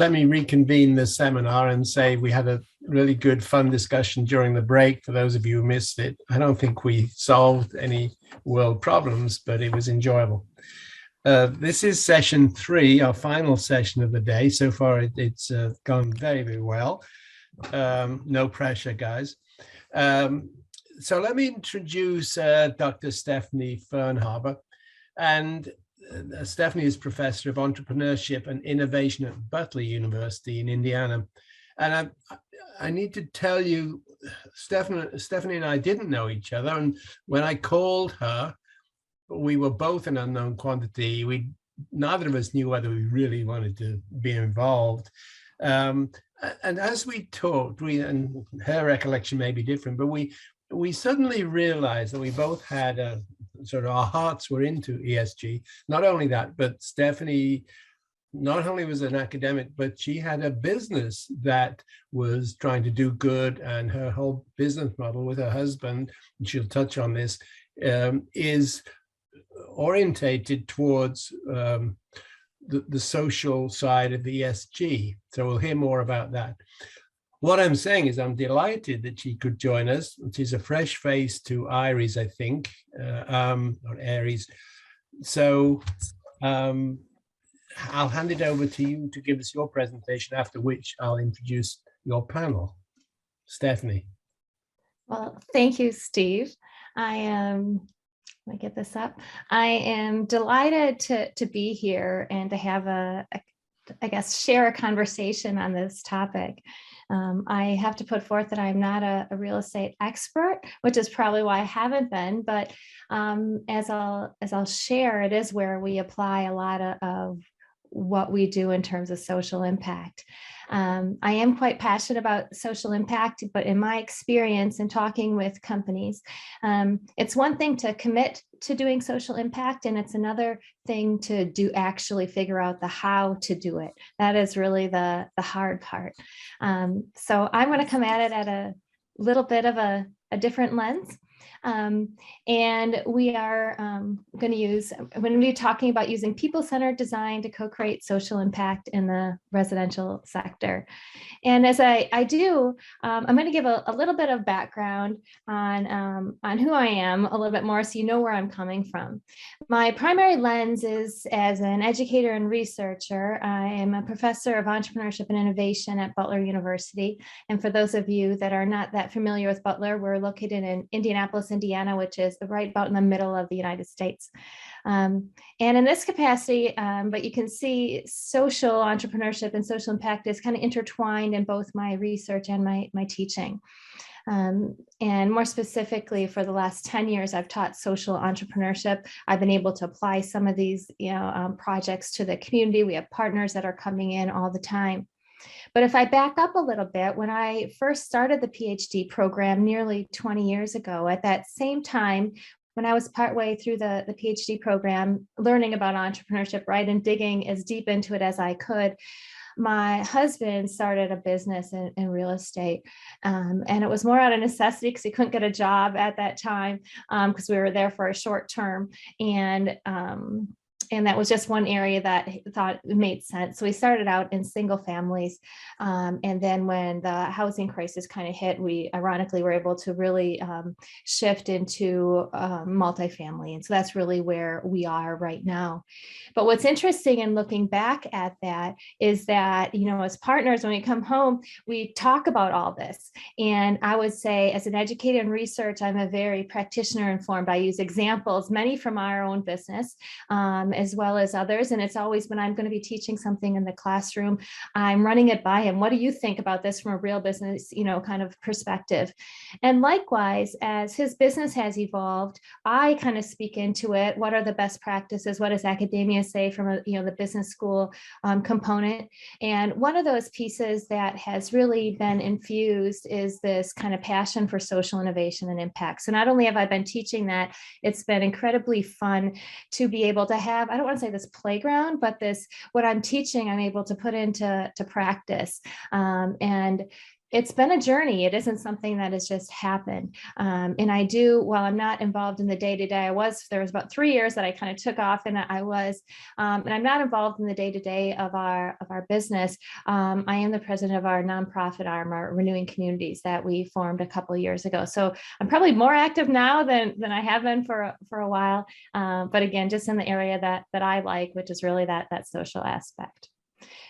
let me reconvene the seminar and say we had a really good, fun discussion during the break. For those of you who missed it, I don't think we solved any world problems, but it was enjoyable. This is session 3, our final session of the day. So far, it's gone very, very well. No pressure, guys. So let me introduce Dr. Stephanie Fern. And Stephanie is Professor of Entrepreneurship and Innovation at Butler University in Indiana. And I need to tell you, Stephanie and I didn't know each other. And when I called her, we were both an unknown quantity. Neither of us knew whether we really wanted to be involved. And as we talked, and her recollection may be different, but we suddenly realized that we both had sort of our hearts were into ESG. Not only that, but Stephanie not only was an academic, but she had a business that was trying to do good, and her whole business model with her husband, and she'll touch on this, is orientated towards the social side of the ESG. So we'll hear more about that. What I'm saying is I'm delighted that she could join us. She's a fresh face to IRES, I think, or ERES. So I'll hand it over to you to give us your presentation, after which I'll introduce your panel. Stephanie. Well, thank you, Steve. Let me get this up. I am delighted to be here and to have I guess, share a conversation on this topic. I have to put forth that I'm not a real estate expert, which is probably why I haven't been, but as I'll share, it is where we apply a lot of what we do in terms of social impact. I am quite passionate about social impact, but in my experience in talking with companies, it's one thing to commit to doing social impact, and it's another thing to actually figure out the how to do it. That is really the hard part. So I'm going to come at it at a little bit of a different lens. And we are going to be talking about using people-centered design to co-create social impact in the residential sector. And as I do, I'm going to give a little bit of background on who I am a little bit more, so you know where I'm coming from. My primary lens is as an educator and researcher. I am a professor of entrepreneurship and innovation at Butler University. And for those of you that are not that familiar with Butler, we're located in Indianapolis, Indiana, which is right about in the middle of the United States. And in this capacity, but you can see social entrepreneurship and social impact is kind of intertwined in both my research and my teaching. And more specifically, for the last 10 years, I've taught social entrepreneurship. I've been able to apply some of these projects to the community. We have partners that are coming in all the time. But if I back up a little bit, when I first started the PhD program nearly 20 years ago, at that same time, when I was partway through the PhD program, learning about entrepreneurship, right, and digging as deep into it as I could, my husband started a business in real estate. And it was more out of necessity because he couldn't get a job at that time because we were there for a short term. And that was just one area that he thought made sense. So we started out in single families. And then when the housing crisis kind of hit, we ironically were able to really shift into multifamily. And so that's really where we are right now. But what's interesting in looking back at that is that, as partners, when we come home, we talk about all this. And I would say, as an educator in research, I'm a very practitioner informed. I use examples, many from our own business, as well as others. And it's always when I'm going to be teaching something in the classroom, I'm running it by him. What do you think about this from a real business, kind of perspective? And likewise, as his business has evolved, I kind of speak into it. What are the best practices? What does academia say from the business school component? And one of those pieces that has really been infused is this kind of passion for social innovation and impact. So not only have I been teaching that, it's been incredibly fun to be able to have, I don't want to say this playground, but what I'm teaching, I'm able to put into practice. And It's been a journey. It isn't something that has just happened. And I do, while I'm not involved in the day-to-day, there was about 3 years that I kind of took off and I was, and I'm not involved in the day-to-day of our business. I am the president of our nonprofit arm, our Renewing Communities, that we formed a couple of years ago. So I'm probably more active now than I have been for a while. But again, just in the area that I like, which is really that social aspect.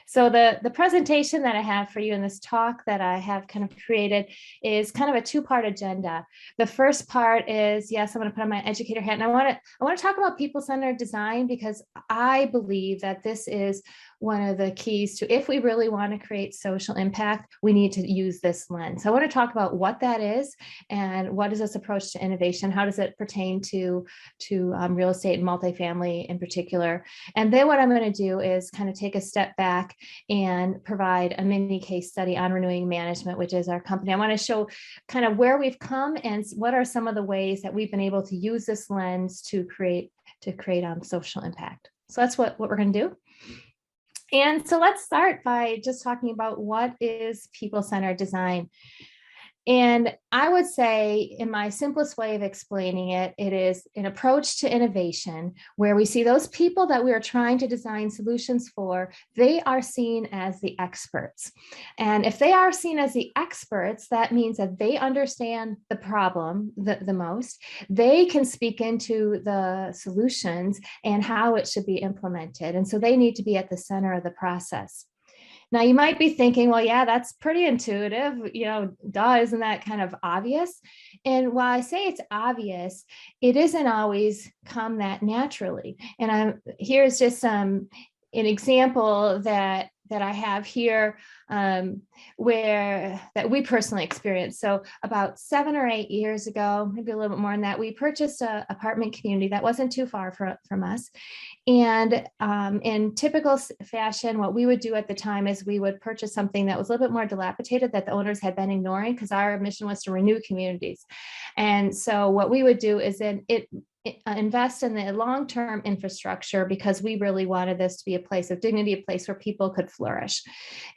So the presentation that I have for you in this talk that I have kind of created is kind of a two-part agenda. The first part is, yes, I'm going to put on my educator hat, and I want to talk about people-centered design, because I believe that this is one of the keys to, if we really want to create social impact, we need to use this lens. So I want to talk about what that is and what is this approach to innovation? How does it pertain to real estate and multifamily in particular? And then what I'm going to do is kind of take a step back and provide a mini case study on Renewing Management, which is our company. I want to show kind of where we've come and what are some of the ways that we've been able to use this lens to create social impact. So that's what we're going to do. And so let's start by just talking about what is people-centered design. And I would say, in my simplest way of explaining it, it is an approach to innovation where we see those people that we are trying to design solutions for, they are seen as the experts. And if they are seen as the experts, that means that they understand the problem the most. They can speak into the solutions and how it should be implemented. And so they need to be at the center of the process. Now, you might be thinking, well, yeah, that's pretty intuitive, duh, isn't that kind of obvious? And while I say it's obvious, it isn't always come that naturally. And here's just an example that I have here that we personally experienced. So about 7 or 8 years ago, maybe a little bit more than that, we purchased an apartment community that wasn't too far from us. And in typical fashion, what we would do at the time is we would purchase something that was a little bit more dilapidated that the owners had been ignoring, because our mission was to renew communities. And so what we would do is invest in the long-term infrastructure, because we really wanted this to be a place of dignity, a place where people could flourish.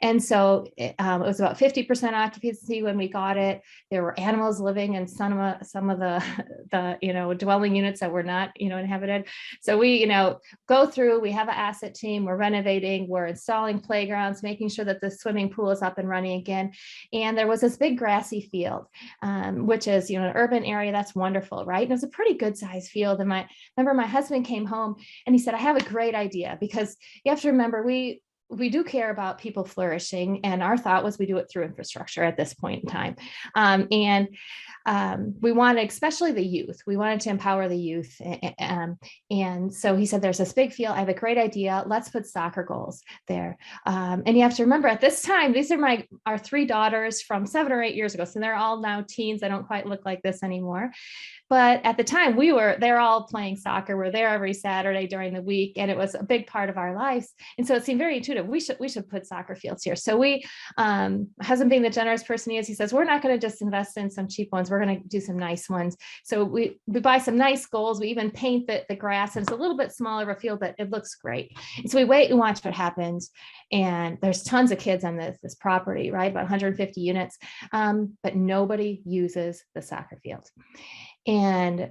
And so it was about 50% occupancy when we got it. There were animals living in some of the dwelling units that were not inhabited. So we go through, we have an asset team, we're renovating, we're installing playgrounds, making sure that the swimming pool is up and running again. And there was this big grassy field, which is an urban area. That's wonderful, right? And it was a pretty good sized field. And I remember my husband came home and he said, I have a great idea, because you have to remember, we do care about people flourishing. And our thought was we do it through infrastructure at this point in time. We wanted, especially the youth, we wanted to empower the youth. And so he said, there's this big field. I have a great idea. Let's put soccer goals there. And you have to remember, at this time, these are our 3 daughters from 7 or 8 years ago. So they're all now teens. I don't quite look like this anymore. But at the time they're all playing soccer. We're there every Saturday during the week, and it was a big part of our lives. And so it seemed very intuitive. We should put soccer fields here. So husband being the generous person he is, he says, we're not going to just invest in some cheap ones. We're going to do some nice ones. So we buy some nice goals. We even paint the grass, and it's a little bit smaller of a field, but it looks great. And so we wait and watch what happens. And there's tons of kids on this property, right? About 150 units, but nobody uses the soccer field. And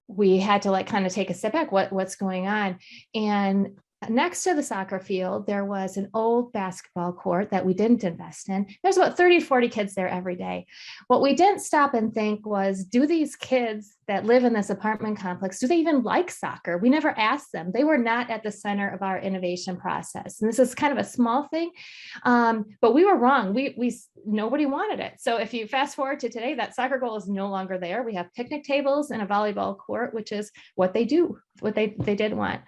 we had to kind of take a step back. What's going on? And next to the soccer field, there was an old basketball court that we didn't invest in. There's about 30 to 40 kids there every day. What we didn't stop and think was, do these kids that live in this apartment complex, do they even like soccer? We never asked them. They were not at the center of our innovation process. And this is kind of a small thing, but we were wrong. Nobody wanted it. So if you fast forward to today, that soccer goal is no longer there. We have picnic tables and a volleyball court, which is what they do, what they did want.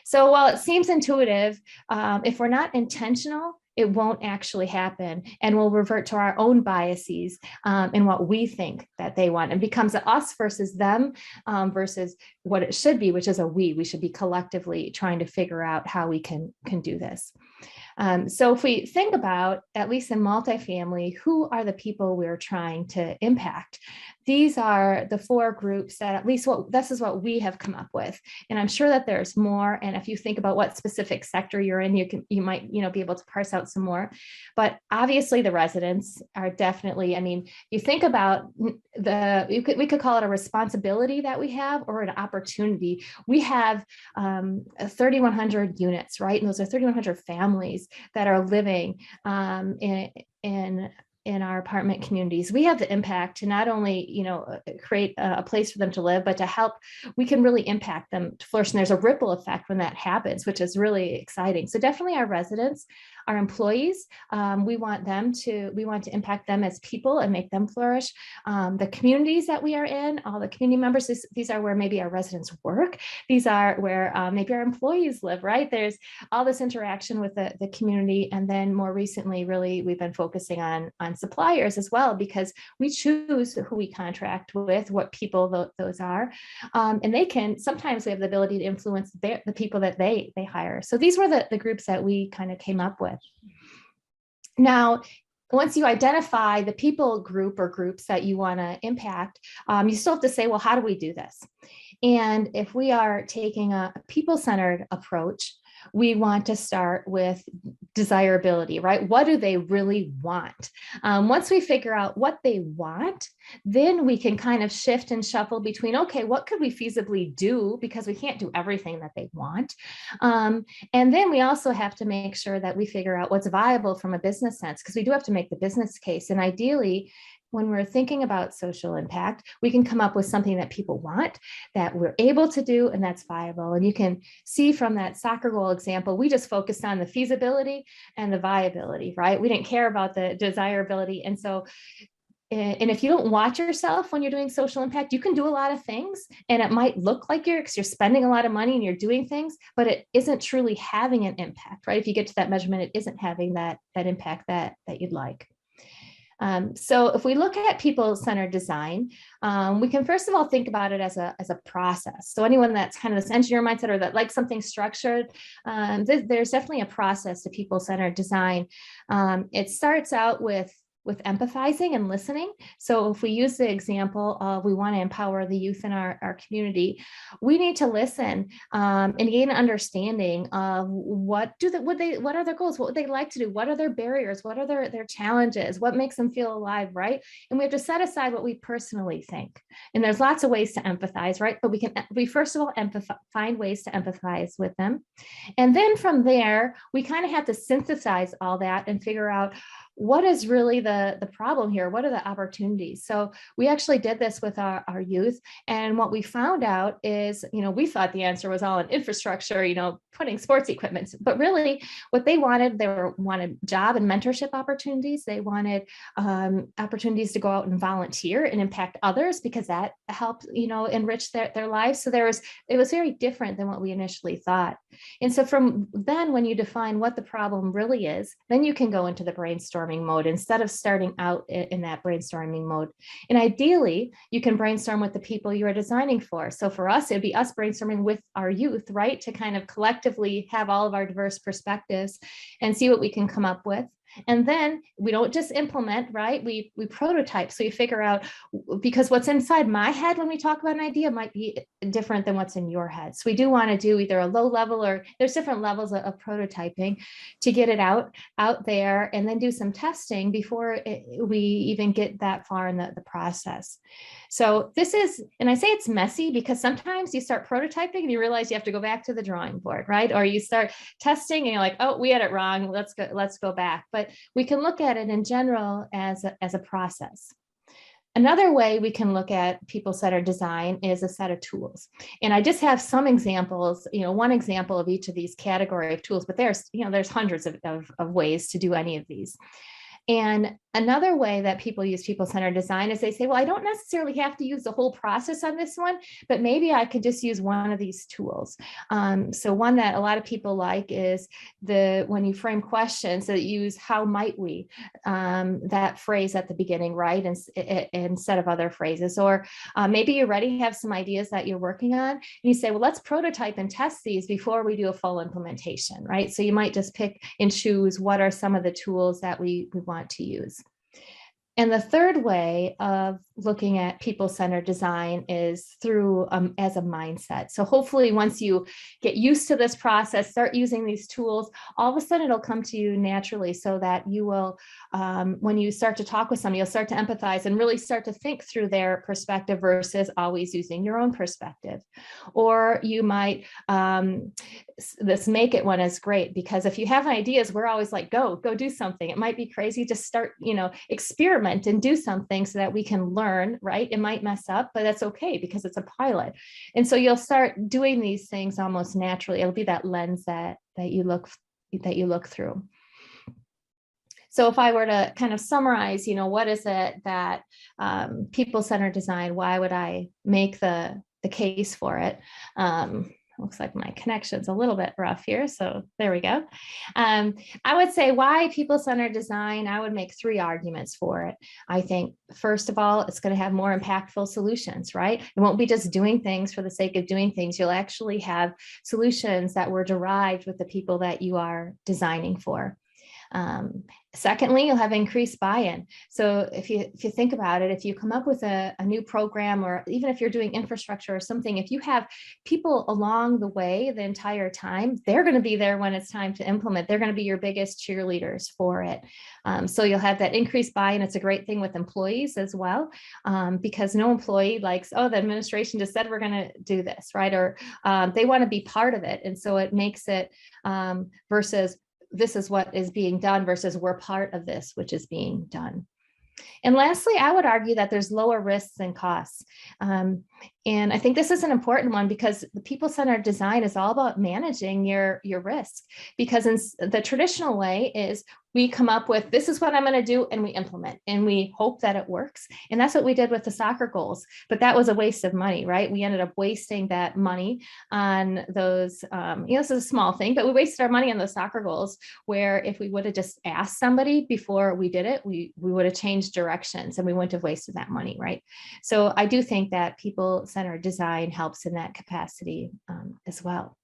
So while it seems intuitive, if we're not intentional, it won't actually happen, and we'll revert to our own biases and what we think that they want, and becomes us versus them versus what it should be, which is a we. We should be collectively trying to figure out how we can do this. So if we think about, at least in multifamily, who are the people we're trying to impact? These are the 4 groups that at least this is what we have come up with. And I'm sure that there's more. And if you think about what specific sector you're in, you might be able to parse out some more. But obviously the residents are definitely, I mean, you think about we could call it a responsibility that we have, or an opportunity. We have 3,100 units, right? And those are 3,100 families that are living in our apartment communities. We have the impact to not only, create a place for them to live, but to help, we can really impact them to flourish. And there's a ripple effect when that happens, which is really exciting. So definitely our residents, our employees, we want to impact them as people and make them flourish. The communities that we are in, all the community members, these are where maybe our residents work. These are where maybe our employees live, right? There's all this interaction with the community. And then more recently, really, we've been focusing on suppliers as well, because we choose who we contract with, what people those are. And sometimes we have the ability to influence the people that they hire. So these were the groups that we kind of came up with. Now, once you identify the people group or groups that you want to impact, you still have to say, well, how do we do this? And if we are taking a people-centered approach, we want to start with desirability, right? What do they really want? Once we figure out what they want, then we can kind of shift and shuffle between, okay, what could we feasibly do? Because we can't do everything that they want. And then we also have to make sure that we figure out what's viable from a business sense, because we do have to make the business case. And ideally, when we're thinking about social impact, we can come up with something that people want, that we're able to do, and that's viable. And you can see from that soccer goal example, we just focused on the feasibility and the viability, right? We didn't care about the desirability. And so, and if you don't watch yourself when you're doing social impact, you can do a lot of things, and it might look like you're spending a lot of money and you're doing things, but it isn't truly having an impact, right? If you get to that measurement, it isn't having that impact that you'd like. So if we look at people-centered design, we can first of all think about it as a process. So anyone that's kind of this engineer mindset or that likes something structured, there's definitely a process to people-centered design. It starts out with empathizing and listening. So if we use the example of we want to empower the youth in our community, we need to listen and gain an understanding of what are their goals, what would they like to do, what are their barriers, what are their challenges, what makes them feel alive, right? And we have to set aside what we personally think. And there's lots of ways to empathize, right? But we first of all find ways to empathize with them. And then from there, we kind of have to synthesize all that and figure out what is really the problem here? What are the opportunities? So we actually did this with our youth. And what we found out is, we thought the answer was all in infrastructure, putting sports equipment, but really what they wanted job and mentorship opportunities. They wanted opportunities to go out and volunteer and impact others, because that helped, enrich their lives. So it was very different than what we initially thought. And so from then, when you define what the problem really is, then you can go into the brainstorming mode instead of starting out in that brainstorming mode. And ideally, you can brainstorm with the people you are designing for. So for us, it'd be us brainstorming with our youth, right? To kind of collectively have all of our diverse perspectives and see what we can come up with. And then we don't just implement, right? We prototype. So you figure out, because what's inside my head when we talk about an idea might be different than what's in your head. So we do want to do either a low level, or there's different levels of prototyping to get it out there, and then do some testing before we even get that far in the process. So this is, and I say it's messy because sometimes you start prototyping and you realize you have to go back to the drawing board, right? Or you start testing and you're like, oh, we had it wrong. Let's go back. But we can look at it in general as a process. Another way we can look at people-centered design is a set of tools. And I just have some examples, one example of each of these category of tools, but there's hundreds of ways to do any of these. And another way that people use people-centered design is they say, well, I don't necessarily have to use the whole process on this one, but maybe I could just use one of these tools. So one that a lot of people like is when you frame questions that use how might we, that phrase at the beginning, right? And instead of other phrases, or maybe you already have some ideas that you're working on and you say, well, let's prototype and test these before we do a full implementation, right? So you might just pick and choose what are some of the tools that we want to use. And the third way of looking at people-centered design is through as a mindset. So hopefully once you get used to this process, start using these tools, all of a sudden it'll come to you naturally, so that you will, when you start to talk with somebody, you'll start to empathize and really start to think through their perspective versus always using your own perspective. Or you might, this make it one is great, because if you have ideas, we're always like, go do something. It might be crazy, just start, experiment and do something so that we can learn, right? It might mess up, but that's okay because it's a pilot. And so you'll start doing these things almost naturally. It'll be that lens that you look through. So if I were to kind of summarize, what is it that people-centered design, why would I make the case for it? Looks like my connection's a little bit rough here, so there we go. I would say why people-centered design, I would make 3 arguments for it. I think, first of all, it's going to have more impactful solutions, right? It won't be just doing things for the sake of doing things. You'll actually have solutions that were derived with the people that you are designing for. Secondly, you'll have increased buy-in. So if you think about it, if you come up with a new program, or even if you're doing infrastructure or something, if you have people along the way the entire time, they're going to be there when it's time to implement. They're going to be your biggest cheerleaders for it. So you'll have that increased buy-in. It's a great thing with employees as well, because no employee likes, oh, the administration just said we're going to do this, right? Or they want to be part of it. And so it makes it versus this is what is being done versus we're part of this, which is being done. And lastly, I would argue that there's lower risks and costs. And I think this is an important one, because the people-centered design is all about managing your risk. Because in the traditional way is we come up with, this is what I'm going to do, and we implement, and we hope that it works. And that's what we did with the soccer goals. But that was a waste of money, right? We ended up wasting that money on those, this is a small thing, but we wasted our money on those soccer goals, where if we would have just asked somebody before we did it, we would have changed directions and we wouldn't have wasted that money, right? So I do think that people-centered design helps in that capacity as well.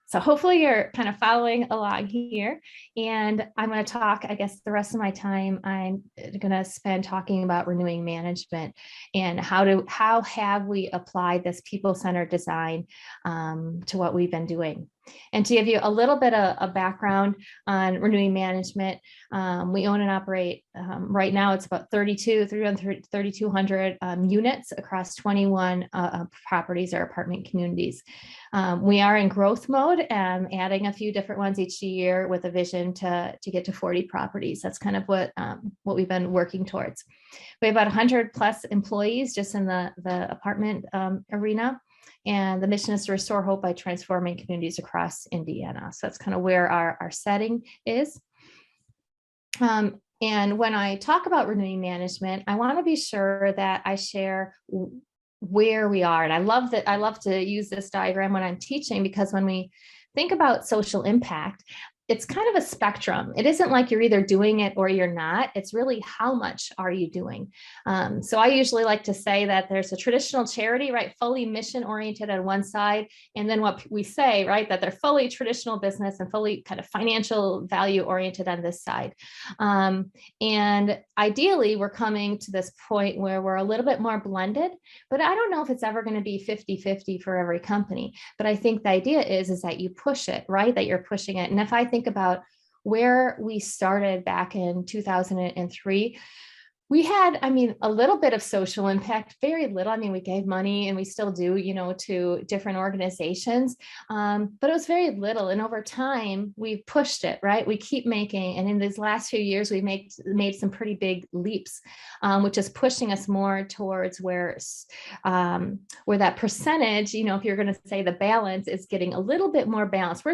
So hopefully you're kind of following along here, and I'm going to talk, I guess the rest of my time I'm going to spend talking about renewing management and how have we applied this people-centered design to what we've been doing. And to give you a little bit of a background on renewing management, we own and operate, right now it's about 3,200 units across 21 properties or apartment communities. We are in growth mode, adding a few different ones each year with a vision to get to 40 properties. That's kind of what we've been working towards. We have about 100 plus employees just in the apartment arena. And the mission is to restore hope by transforming communities across Indiana. So that's kind of where our setting is. And when I talk about renewing management, I want to be sure that I share where we are. And I love to use this diagram when I'm teaching, because when we think about social impact, it's kind of a spectrum. It isn't like you're either doing it or you're not. It's really how much are you doing? So I usually like to say that there's a traditional charity, right? Fully mission oriented on one side. And then what we say, right? That they're fully traditional business and fully kind of financial value oriented on this side. And ideally we're coming to this point where we're a little bit more blended, but I don't know if it's ever going to be 50-50 for every company. But I think the idea is that you push it, right? That you're pushing it. And if I think about where we started back in 2003, We had, I mean, a little bit of social impact, very little. I mean, we gave money and we still do, you know, to different organizations, but it was very little. And over time, we've pushed it, right? We keep making, and in these last few years, we made some pretty big leaps, which is pushing us more towards where that percentage, you know, if you're going to say the balance is getting a little bit more balanced.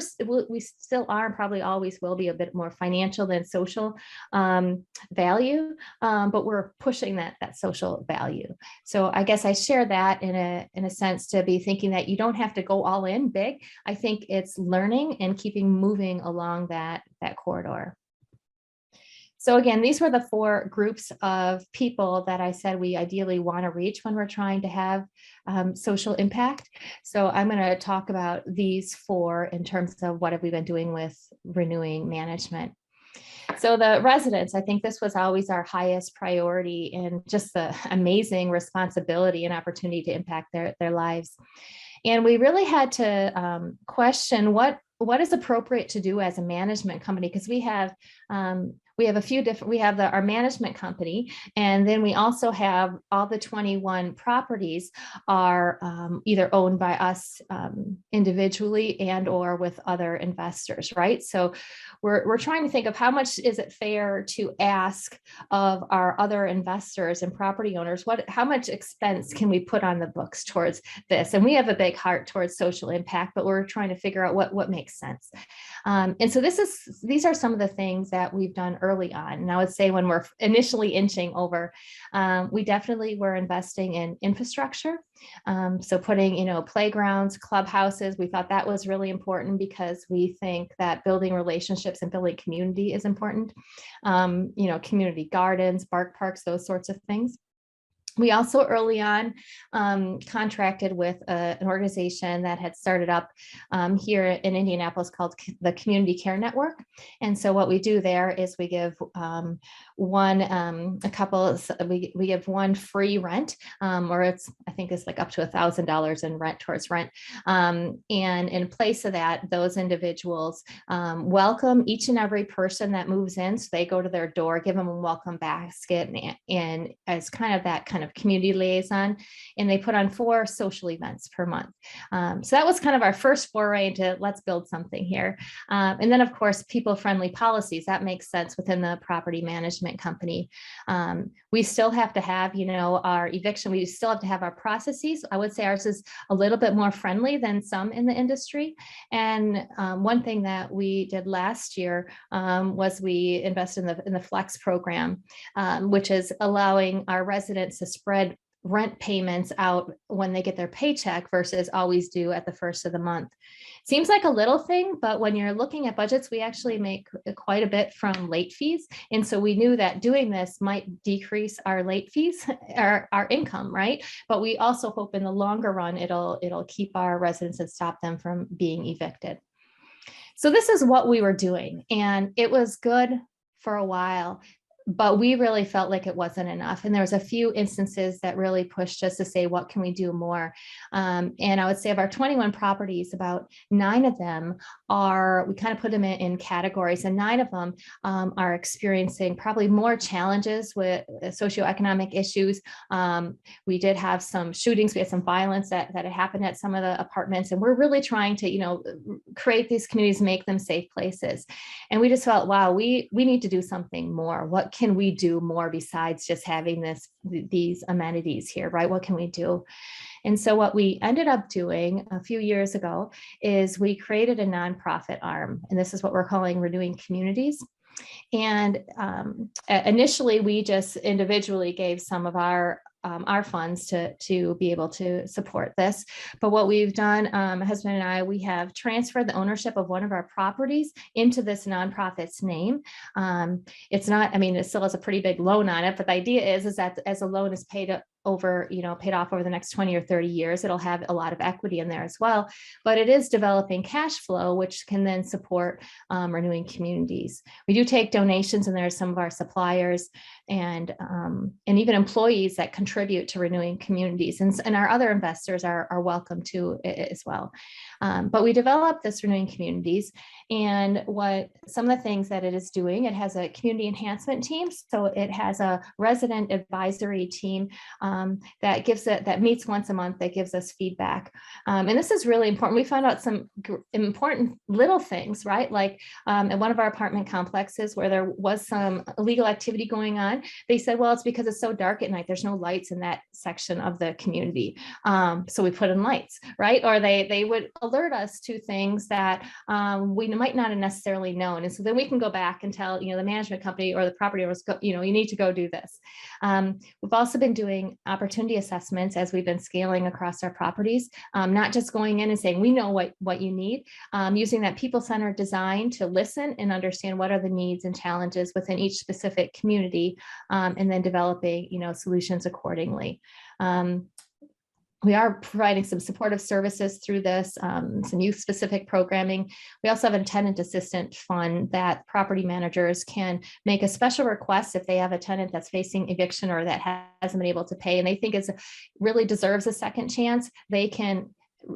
We still are and probably always will be a bit more financial than social value, but we're pushing that social value. So I guess I share that in a sense to be thinking that you don't have to go all in big. I think it's learning and keeping moving along that corridor. So again, these were the 4 groups of people that I said we ideally want to reach when we're trying to have social impact. So I'm going to talk about these 4 in terms of what have we been doing with renewing management. So the residents, I think this was always our highest priority, and just the amazing responsibility and opportunity to impact their lives. And we really had to question what is appropriate to do as a management company, because we have a few different, we have our management company, and then we also have all the 21 properties are either owned by us individually and or with other investors, right? So we're trying to think of how much is it fair to ask of our other investors and property owners, how much expense can we put on the books towards this? And we have a big heart towards social impact, but we're trying to figure out what makes sense. And so these are some of the things that we've done early on. And I would say when we're initially inching over, we definitely were investing in infrastructure. So putting, you know, playgrounds, clubhouses, we thought that was really important because we think that building relationships and building community is important. You know, community gardens, bark parks, those sorts of things. We also early on contracted with an organization that had started up here in Indianapolis called the Community Care Network. And so what we do there is we give we give one free rent, or I think it's like up to $1,000 in rent towards rent. And in place of that, those individuals welcome each and every person that moves in. So they go to their door, give them a welcome basket, and as kind of that kind of community liaison, and they put on 4 social events per month. So that was kind of our first foray into let's build something here. And then of course, people-friendly policies, that makes sense within the property management company. We still have to have, you know, our eviction, we still have to have our processes. I would say ours is a little bit more friendly than some in the industry. And one thing that we did last year was we invested in the Flex program, which is allowing our residents to spread rent payments out when they get their paycheck versus always due at the first of the month. Seems like a little thing, but when you're looking at budgets, we actually make quite a bit from late fees. And so we knew that doing this might decrease our late fees, our income, right? But we also hope in the longer run, it'll keep our residents and stop them from being evicted. So this is what we were doing, and it was good for a while. But we really felt like it wasn't enough. And there was a few instances that really pushed us to say, what can we do more? And I would say of our 21 properties, about 9 of them we kind of put them in categories, and 9 of them are experiencing probably more challenges with socioeconomic issues. We did have some shootings, we had some violence that had happened at some of the apartments, and we're really trying to, you know, create these communities, make them safe places. And we just felt, wow, we need to do something more. What can we do more besides just having these amenities here, right? What can we do? And so what we ended up doing a few years ago is we created a nonprofit arm, and this is what we're calling Renewing Communities. And initially, we just individually gave some of our funds to be able to support this. But what we've done, my husband and I, we have transferred the ownership of one of our properties into this nonprofit's name. It's not, I mean, it still has a pretty big loan on it, but the idea is that as a loan is paid over, paid off over the next 20 or 30 years. It'll have a lot of equity in there as well, but it is developing cash flow, which can then support renewing communities. We do take donations, and there are some of our suppliers and even employees that contribute to renewing communities, and our other investors are welcome to as well. But we developed this renewing communities, and what some of the things that it is doing, it has a community enhancement team. So it has a resident advisory team that meets once a month, that gives us feedback. And this is really important. We found out some important little things, right? Like at one of our apartment complexes where there was some illegal activity going on, they said, well, it's because it's so dark at night. There's no lights in that section of the community. So we put in lights, right? Or they would alert us to things that we might not have necessarily known. And so then we can go back and tell, the management company or the property owners, you need to go do this. We've also been doing opportunity assessments as we've been scaling across our properties, not just going in and saying, we know what you need, using that people-centered design to listen and understand what are the needs and challenges within each specific community, and then developing, solutions accordingly. We are providing some supportive services through this, some youth-specific programming. We also have an tenant assistant fund that property managers can make a special request if they have a tenant that's facing eviction or that hasn't been able to pay and they think really deserves a second chance. They can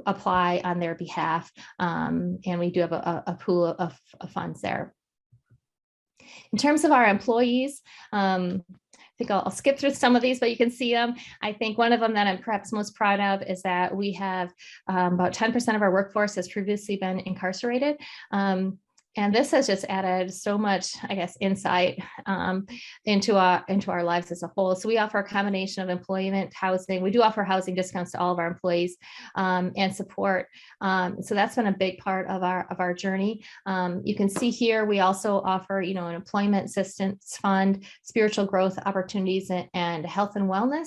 apply on their behalf, and we do have a pool of funds there. In terms of our employees, I think I'll skip through some of these, but you can see them. I think one of them that I'm perhaps most proud of is that we have about 10% of our workforce has previously been incarcerated. And this has just added so much, I guess, insight into our lives as a whole. So we offer a combination of employment, housing. We do offer housing discounts to all of our employees, and support. So that's been a big part of our journey. You can see here we also offer, an employment assistance fund, spiritual growth opportunities, and health and wellness.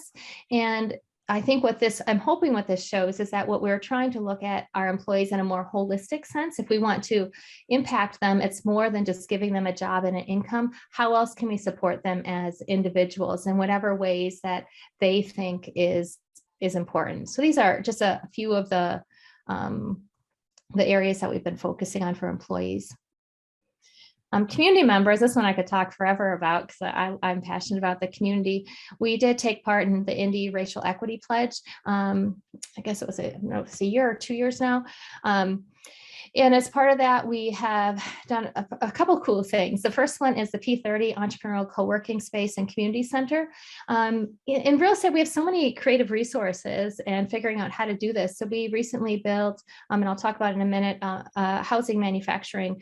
And I think I'm hoping what this shows is that what we're trying to look at our employees in a more holistic sense. If we want to impact them, it's more than just giving them a job and an income. How else can we support them as individuals in whatever ways that they think is important? So these are just a few of the areas that we've been focusing on for employees. Community members, this one I could talk forever about because I'm passionate about the community. We did take part in the Indy Racial Equity Pledge. I guess it was a year or 2 years now. And as part of that, we have done a couple cool things. The first one is the P30 Entrepreneurial Co-working Space and Community Center. In real estate, we have so many creative resources and figuring out how to do this. So we recently built, and I'll talk about it in a minute, a housing manufacturing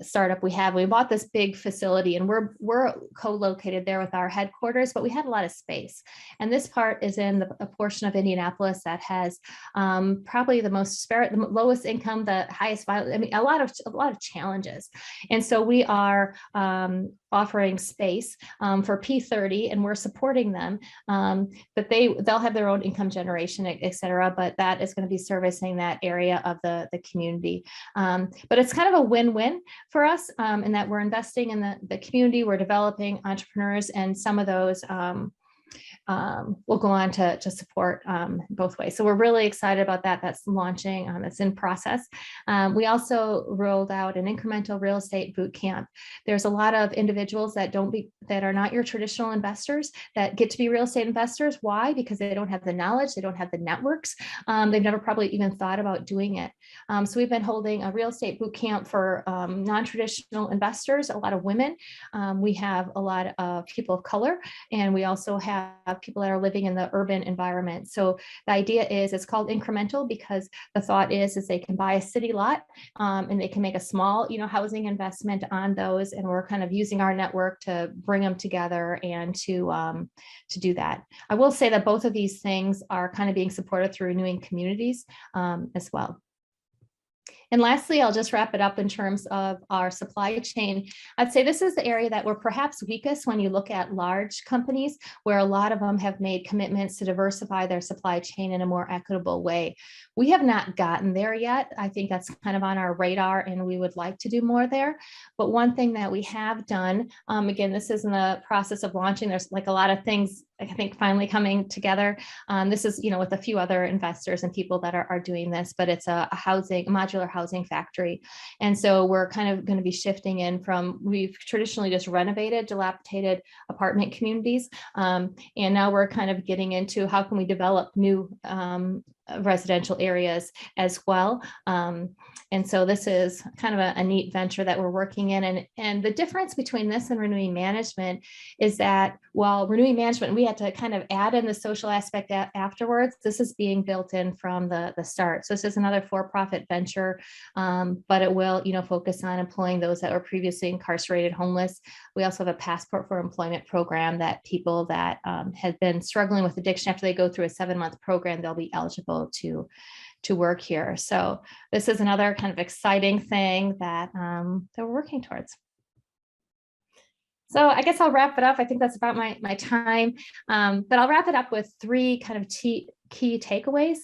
startup we have. We bought this big facility and we're co-located there with our headquarters, but we had a lot of space. And this part is in a portion of Indianapolis that has probably the lowest income, the highest violence, a lot of challenges. And so we are offering space for P30 and we're supporting them, but they'll have their own income generation, et cetera, but that is going to be servicing that area of the community. But it's kind of a win-win for us in that we're investing in the community, we're developing entrepreneurs, and some of those will go on to support both ways. So we're really excited about that. That's launching, it's in process. We also rolled out an incremental real estate boot camp. There's a lot of individuals that are not your traditional investors that get to be real estate investors. Why? Because they don't have the knowledge, they don't have the networks. They've never probably even thought about doing it. So we've been holding a real estate boot camp for non-traditional investors, a lot of women. We have a lot of people of color, and we also have people that are living in the urban environment. So the idea is it's called incremental because the thought is they can buy a city lot and they can make a small, housing investment on those. And we're kind of using our network to bring them together and to do that. I will say that both of these things are kind of being supported through renewing communities as well. And lastly, I'll just wrap it up in terms of our supply chain. I'd say this is the area that we're perhaps weakest when you look at large companies, where a lot of them have made commitments to diversify their supply chain in a more equitable way. We have not gotten there yet. I think that's kind of on our radar, and we would like to do more there. But one thing that we have done, again, this is in the process of launching. There's like a lot of things I think finally coming together. This is, with a few other investors and people that are doing this, but it's a modular housing factory. And so we're kind of going to be shifting in from, we've traditionally just renovated dilapidated apartment communities. And now we're kind of getting into how can we develop new residential areas as well. And so this is kind of a neat venture that we're working in. And the difference between this and renewing management is that while renewing management, we had to kind of add in the social aspect afterwards, this is being built in from the start. So this is another for-profit venture, but it will, focus on employing those that were previously incarcerated, homeless. We also have a passport for employment program that people that had been struggling with addiction, after they go through a 7-month program, they'll be eligible to work here. So this is another kind of exciting thing that we're working towards. So I guess I'll wrap it up. I think that's about my time, but I'll wrap it up with 3 kind of key takeaways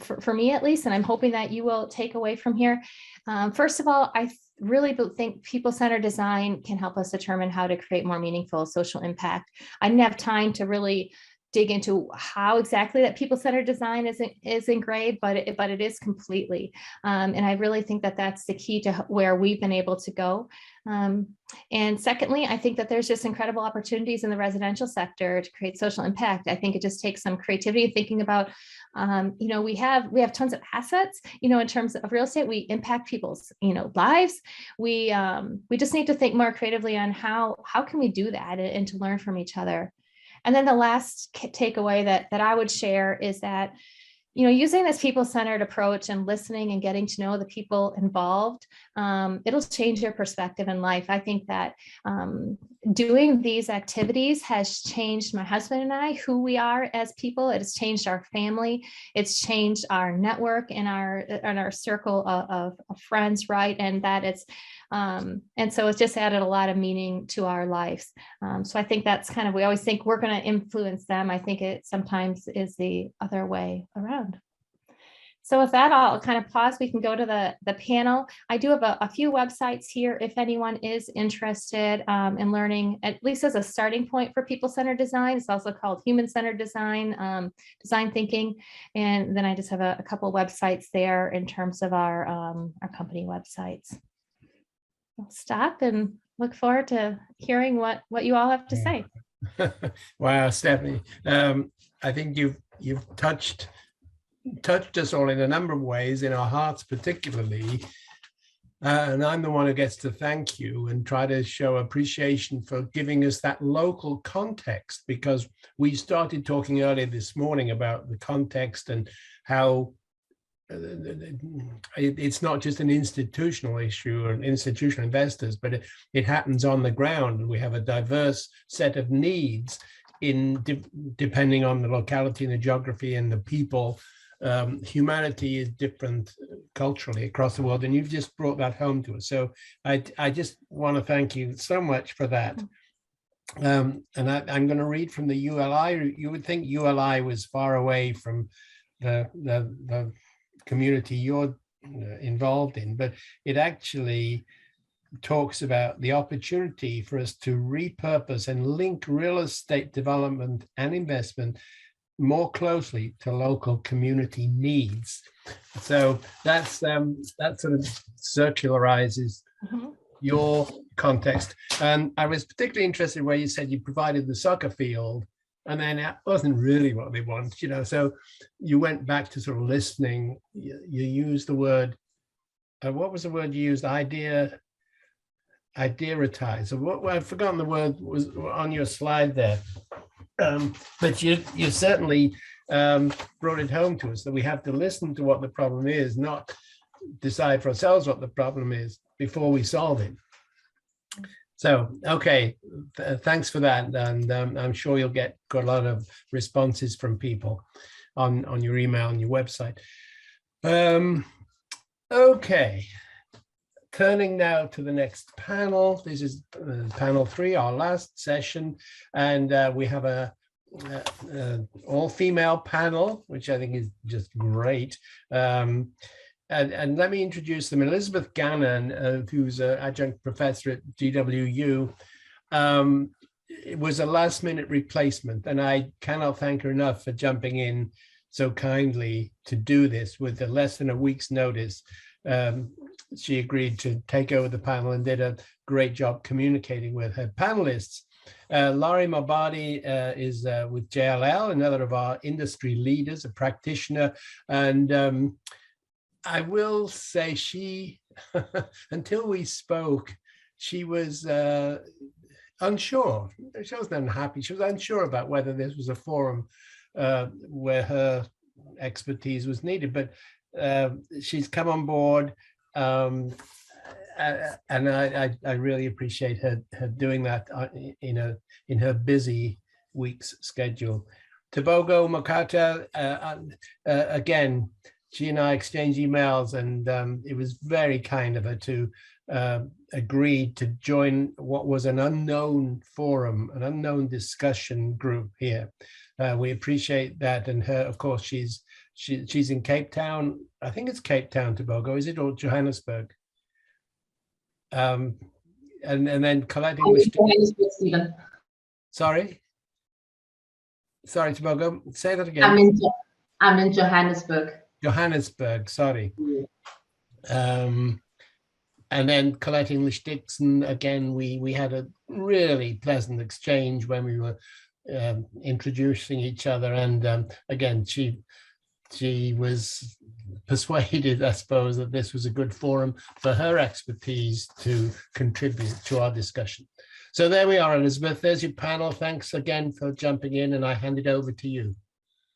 for me at least, and I'm hoping that you will take away from here. First of all, I really think people-centered design can help us determine how to create more meaningful social impact. I didn't have time to really dig into how exactly that people-centered design is engraved, but it is completely. And I really think that that's the key to where we've been able to go. And secondly, I think that there's just incredible opportunities in the residential sector to create social impact. I think it just takes some creativity, thinking about, we have tons of assets, in terms of real estate. We impact people's, lives. We just need to think more creatively on how can we do that, and to learn from each other. And then the last takeaway that I would share is that, using this people-centered approach and listening and getting to know the people involved, it'll change your perspective in life. I think that doing these activities has changed my husband and I, who we are as people. It has changed our family. It's changed our network and our circle of friends, right? And that it's and so it's just added a lot of meaning to our lives. So I think that's kind of, we always think we're going to influence them. I think it sometimes is the other way around. So with that, I'll kind of pause. We can go to the panel. I do have a few websites here if anyone is interested in learning, at least as a starting point for people-centered design. It's also called human-centered design, design thinking. And then I just have a couple websites there in terms of our company websites. I'll stop and look forward to hearing what you all have to say. Wow, Stephanie, I think you've touched us all in a number of ways, in our hearts particularly, and I'm the one who gets to thank you and try to show appreciation for giving us that local context, because we started talking earlier this morning about the context and how it's not just an institutional issue or institutional investors, but it happens on the ground. We have a diverse set of needs depending on the locality and the geography and the people. Humanity is different culturally across the world, and you've just brought that home to us. So I just want to thank you so much for that. And I'm going to read from the ULI. You would think ULI was far away from the community you're involved in, but it actually talks about the opportunity for us to repurpose and link real estate development and investment more closely to local community needs. So that sort of circularizes your context. And I was particularly interested where you said you provided the soccer field, and then that wasn't really what they want, so you went back to sort of listening. You used the word, what was the word you used? Ideatize. I've forgotten the word, was on your slide there. But you certainly brought it home to us that we have to listen to what the problem is, not decide for ourselves what the problem is before we solve it. So, okay, thanks for that. And I'm sure you'll get a lot of responses from people on your email and your website. Okay, turning now to the next panel. This is panel 3, our last session. And we have a all-female panel, which I think is just great. And let me introduce them. Elizabeth Gannon, who's an adjunct professor at GWU, it was a last minute replacement, and I cannot thank her enough for jumping in so kindly to do this with less than a week's notice. She agreed to take over the panel and did a great job communicating with her panelists. Laurie Mabadi is with JLL, another of our industry leaders, a practitioner. And I will say she, until we spoke, she was unsure. She wasn't unhappy. She was unsure about whether this was a forum where her expertise was needed. But she's come on board. And I really appreciate her doing that in her busy week's schedule. Tobogo Mokata, again, she and I exchanged emails, and it was very kind of her to agree to join what was an unknown forum, an unknown discussion group here. We appreciate that, and her, of course, she's in Cape Town. I think it's Cape Town, Tobago, is it, or Johannesburg? And then collecting. Stephen. Sorry, Tobago. Say that again. I'm in Johannesburg. Johannesburg. Sorry. And then collecting Lish Dixon again. We had a really pleasant exchange when we were introducing each other, and again she was persuaded, I suppose, that this was a good forum for her expertise to contribute to our discussion. So there we are, Elizabeth. There's your panel. Thanks again for jumping in, and I hand it over to you.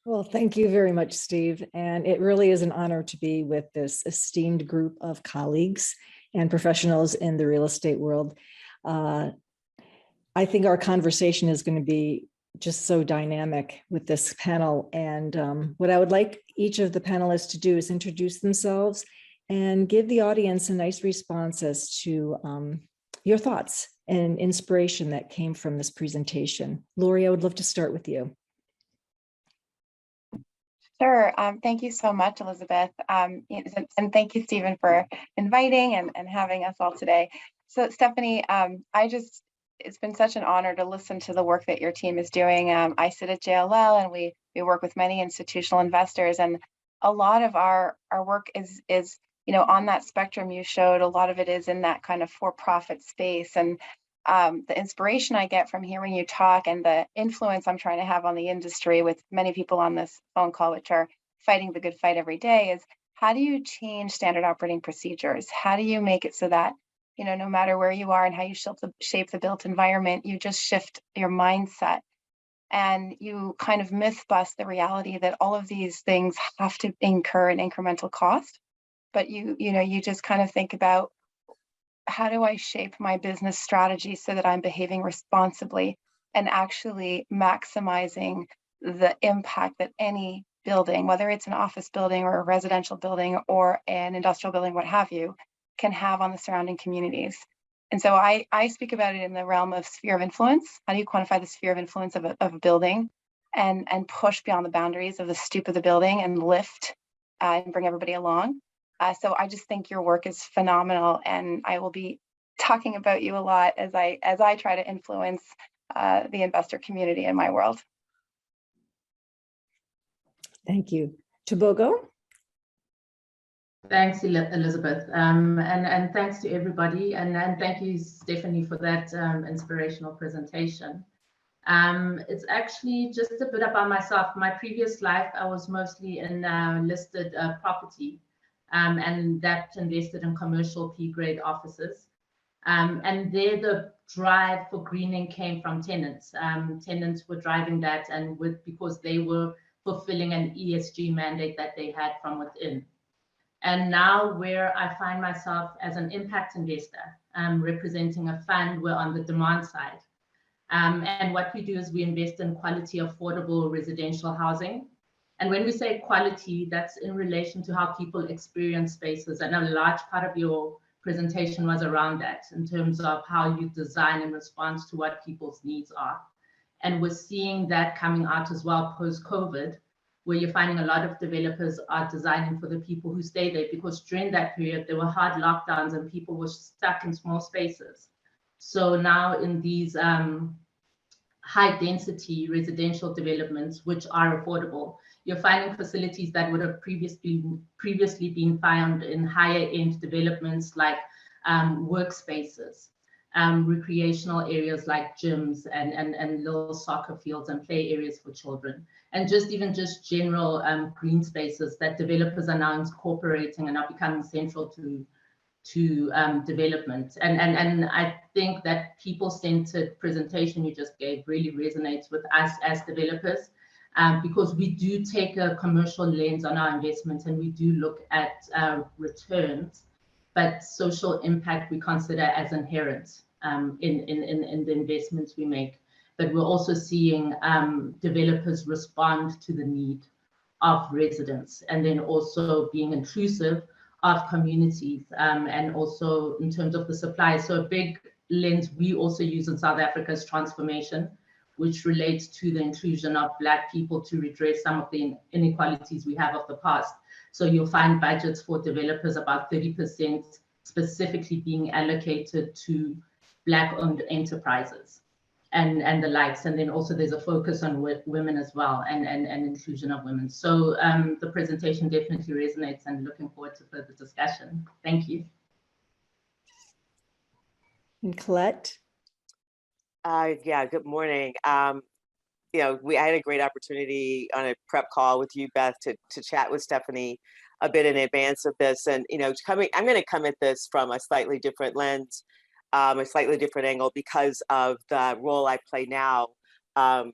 Well, thank you very much, Steve. And it really is an honor to be with this esteemed group of colleagues and professionals in the real estate world. I think our conversation is going to be just so dynamic with this panel. And what I would like each of the panelists to do is introduce themselves and give the audience a nice response as to your thoughts and inspiration that came from this presentation. Lori, I would love to start with you. Sure. Thank you so much, Elizabeth. And thank you, Stephen, for inviting and having us all today. So Stephanie, it's been such an honor to listen to the work that your team is doing. I sit at JLL, and we work with many institutional investors, and a lot of our work is on that spectrum you showed. A lot of it is in that kind of for-profit space, and the inspiration I get from hearing you talk and the influence I'm trying to have on the industry with many people on this phone call, which are fighting the good fight every day, is how do you change standard operating procedures? How do you make it so that no matter where you are and how you shape the built environment, you just shift your mindset and you kind of myth bust the reality that all of these things have to incur an incremental cost. But you just kind of think about, how do I shape my business strategy so that I'm behaving responsibly and actually maximizing the impact that any building, whether it's an office building or a residential building or an industrial building, what have you, can have on the surrounding communities. And so I speak about it in the realm of sphere of influence. How do you quantify the sphere of influence of a building and push beyond the boundaries of the stoop of the building and lift and bring everybody along? So I just think your work is phenomenal, and I will be talking about you a lot as I try to influence the investor community in my world. Thank you. Tobogo? Thanks, Elizabeth, and thanks to everybody, and thank you, Stephanie, for that inspirational presentation. It's actually just a bit about myself. My previous life, I was mostly in listed property, and that invested in commercial P-grade offices. And there, the drive for greening came from tenants. Tenants were driving that, and because they were fulfilling an ESG mandate that they had from within. And now where I find myself as an impact investor, representing a fund, we're on the demand side. And what we do is we invest in quality, affordable residential housing. And when we say quality, that's in relation to how people experience spaces. And a large part of your presentation was around that in terms of how you design in response to what people's needs are. And we're seeing that coming out as well post-COVID, where you're finding a lot of developers are designing for the people who stay there, because during that period, there were hard lockdowns and people were stuck in small spaces. So now in these high density residential developments, which are affordable. You're finding facilities that would have previously been found in higher end developments like workspaces, recreational areas like gyms and little soccer fields and play areas for children, and just general green spaces that developers are now incorporating and are becoming central to development. And I think that people-centered presentation you just gave really resonates with us as developers, because we do take a commercial lens on our investments and we do look at returns, but social impact we consider as inherent in the investments we make. But we're also seeing developers respond to the need of residents, and then also being inclusive of communities, and also in terms of the supply. So a big lens we also use in South Africa is transformation, which relates to the inclusion of Black people to redress some of the inequalities we have of the past. So you'll find budgets for developers, about 30% specifically being allocated to Black-owned enterprises and the likes. And then also there's a focus on women as well, and inclusion of women. So the presentation definitely resonates, and looking forward to further discussion. Thank you. And Colette? Yeah, good morning. You know, I had a great opportunity on a prep call with you, Beth, to chat with Stephanie a bit in advance of this. And, you know, I'm going to come at this from a slightly different lens, a slightly different angle, because of the role I play now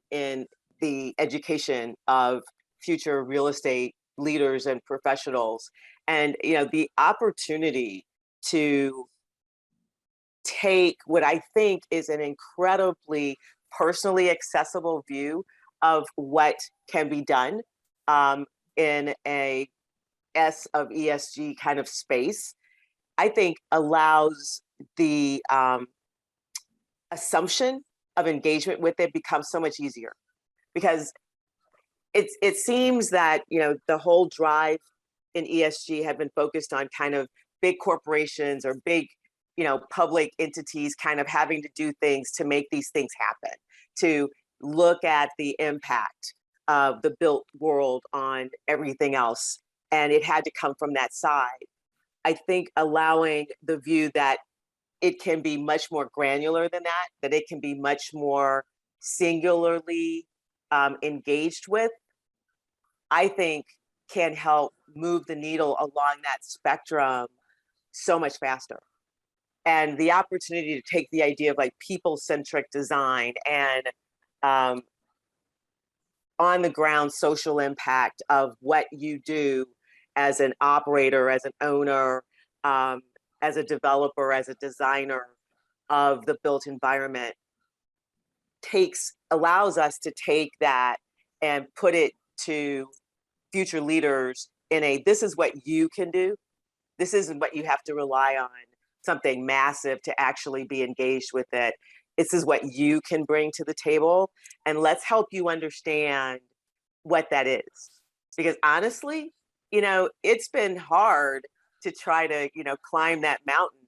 in the education of future real estate leaders and professionals. And, you know, the opportunity to take what I think is an incredibly personally accessible view of what can be done in a S of ESG kind of space, I think allows the assumption of engagement with it becomes so much easier, because it seems that, you know, the whole drive in ESG had been focused on kind of big corporations or big, you know, public entities kind of having to do things to make these things happen, to look at the impact of the built world on everything else. And it had to come from that side. I think allowing the view that it can be much more granular than that it can be much more singularly engaged with, I think can help move the needle along that spectrum so much faster. And the opportunity to take the idea of like people-centric design and on the ground social impact of what you do as an operator, as an owner, as a developer, as a designer of the built environment, allows us to take that and put it to future leaders in this is what you can do. This isn't what you have to rely on something massive to actually be engaged with it. This is what you can bring to the table, and let's help you understand what that is. Because honestly, you know, it's been hard to try to, you know, climb that mountain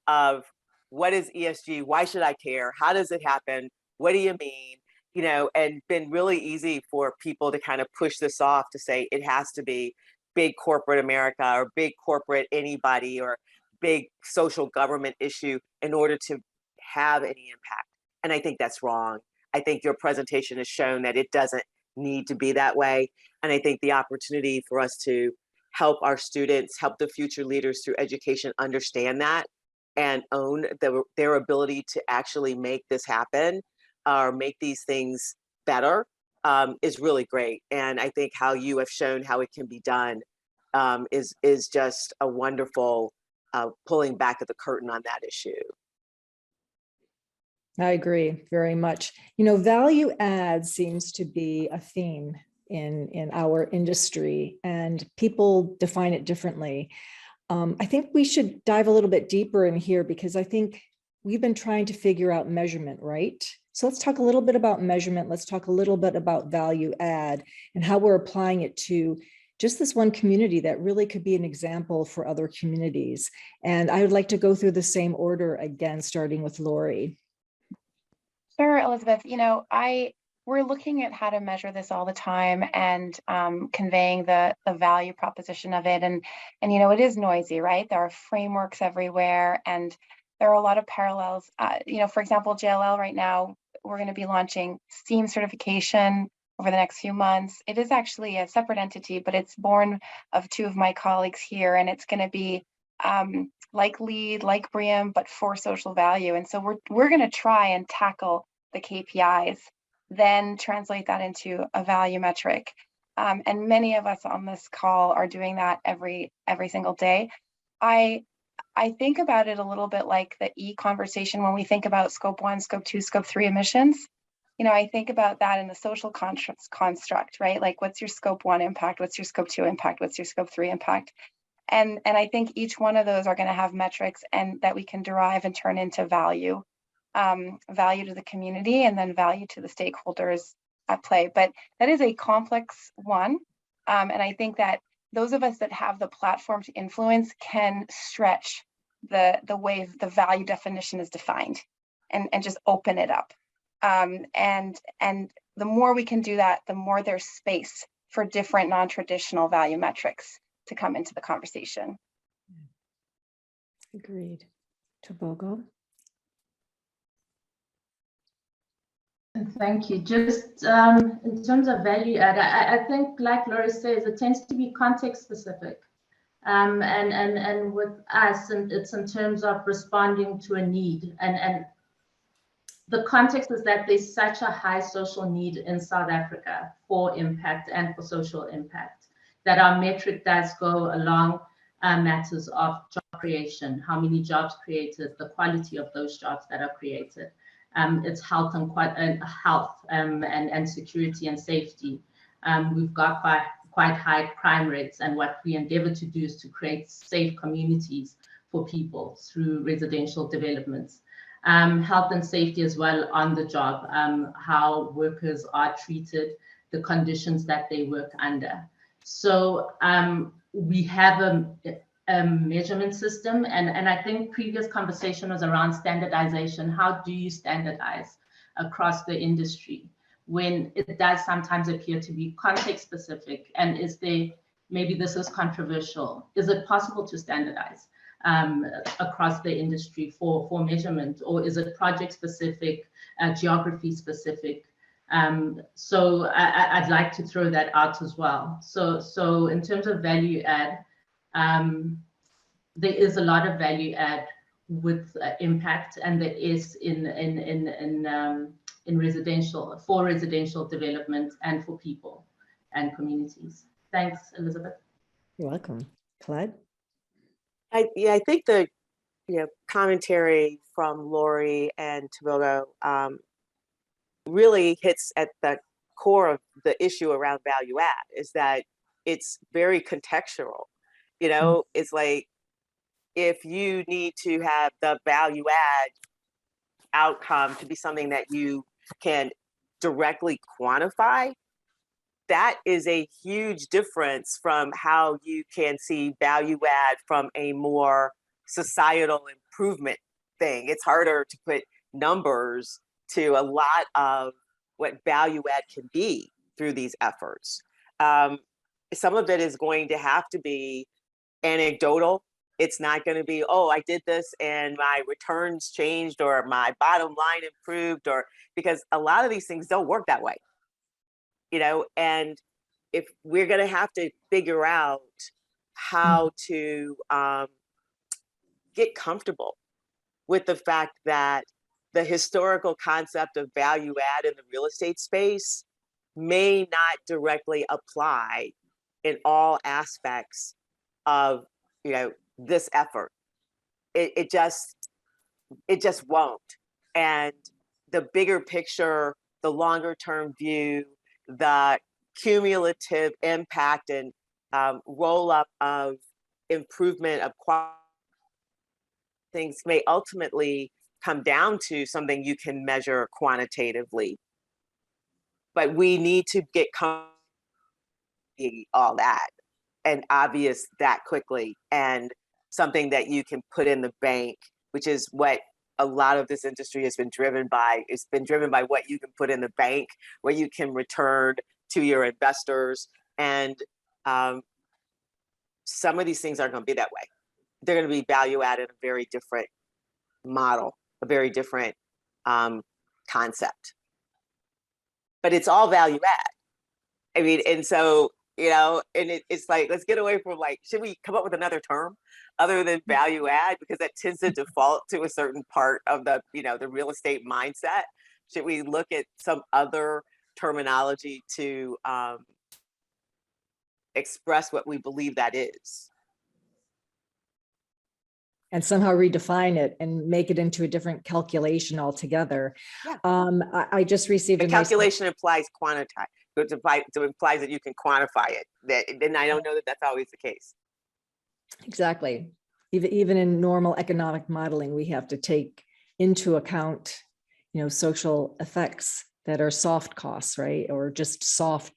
of what is ESG? Why should I care? How does it happen? What do you mean? You know, and been really easy for people to kind of push this off to say it has to be big corporate America or big corporate anybody or big social government issue in order to have any impact. And I think that's wrong. I think your presentation has shown that it doesn't need to be that way. And I think the opportunity for us to help our students, help the future leaders through education understand that and own their ability to actually make this happen or make these things better is really great. And I think how you have shown how it can be done is just a wonderful pulling back of the curtain on that issue. I agree very much. You know, value add seems to be a theme in our industry, and people define it differently. I think we should dive a little bit deeper in here, because I think we've been trying to figure out measurement, right? So let's talk a little bit about measurement. Let's talk a little bit about value add and how we're applying it to just this one community that really could be an example for other communities. And I would like to go through the same order again, starting with Lori. Sure, Elizabeth. We're looking at how to measure this all the time and conveying the value proposition of it. And it is noisy, right? There are frameworks everywhere, and there are a lot of parallels. For example, JLL right now, we're going to be launching STEAM certification over the next few months. It is actually a separate entity, but it's born of two of my colleagues here, and it's going to be like LEED, like BREEAM, but for social value. And so we're going to try and tackle the KPIs, then translate that into a value metric. And many of us on this call are doing that every single day. I think about it a little bit like the E conversation when we think about scope 1, scope 2, scope 3 emissions. I think about that in the social construct, right? Like, what's your scope 1 impact? What's your scope 2 impact? What's your scope 3 impact? And I think each one of those are going to have metrics and that we can derive and turn into value to the community, and then value to the stakeholders at play. But that is a complex one. And I think that those of us that have the platform to influence can stretch the way the value definition is defined and just open it up. And the more we can do that, the more there's space for different non-traditional value metrics to come into the conversation. Agreed. Tobogo. Thank you. Just in terms of value add, I think, like Laurie says, it tends to be context specific. And with us, and it's in terms of responding to a need. And the context is that there's such a high social need in South Africa for impact and for social impact, that our metric does go along matters of job creation, how many jobs created, the quality of those jobs that are created. It's health and security and safety. We've got quite high crime rates, and what we endeavor to do is to create safe communities for people through residential developments. Health and safety as well on the job, how workers are treated, the conditions that they work under. So we have a measurement system, and I think previous conversation was around standardization. How do you standardize across the industry when it does sometimes appear to be context specific? And is there, maybe this is controversial, is it possible to standardize across the industry for measurement, or is it project specific, geography specific? So I'd like to throw that out as well. So in terms of value add, there is a lot of value add with impact, and there is in residential, for residential development and for people and communities. Thanks, Elizabeth. You're welcome. Claude? I think the commentary from Laurie and Tobogo really hits at the core of the issue around value add, is that it's very contextual. It's like, if you need to have the value add outcome to be something that you can directly quantify, that is a huge difference from how you can see value add from a more societal improvement thing. It's harder to put numbers to a lot of what value add can be through these efforts. Some of it is going to have to be anecdotal. It's not going to be, oh, I did this and my returns changed, or my bottom line improved, or because a lot of these things don't work that way. And if we're going to have to figure out how to get comfortable with the fact that the historical concept of value add in the real estate space may not directly apply in all aspects of this effort. It just won't. And the bigger picture, the longer term view, the cumulative impact and roll up of improvement of quality things may ultimately come down to something you can measure quantitatively. But we need to get all that and obvious that quickly, and something that you can put in the bank, which is what a lot of this industry has been driven by, it's been driven by what you can put in the bank, what you can return to your investors. And some of these things aren't going to be that way. They're going to be value added, a very different model, a very different concept. But it's all value add. I mean, and so, you know, and it's like, let's get away from like, should we come up with another term other than value add? Because that tends to default to a certain part of the, you know, the real estate mindset. Should we look at some other terminology to express what we believe that is? And somehow redefine it and make it into a different calculation altogether. Yeah. I just received The a nice- calculation implies quantify. It implies that you can quantify it. Then I don't know that that's always the case. Exactly. Even in normal economic modeling, we have to take into account, you know, social effects that are soft costs, right? Or just soft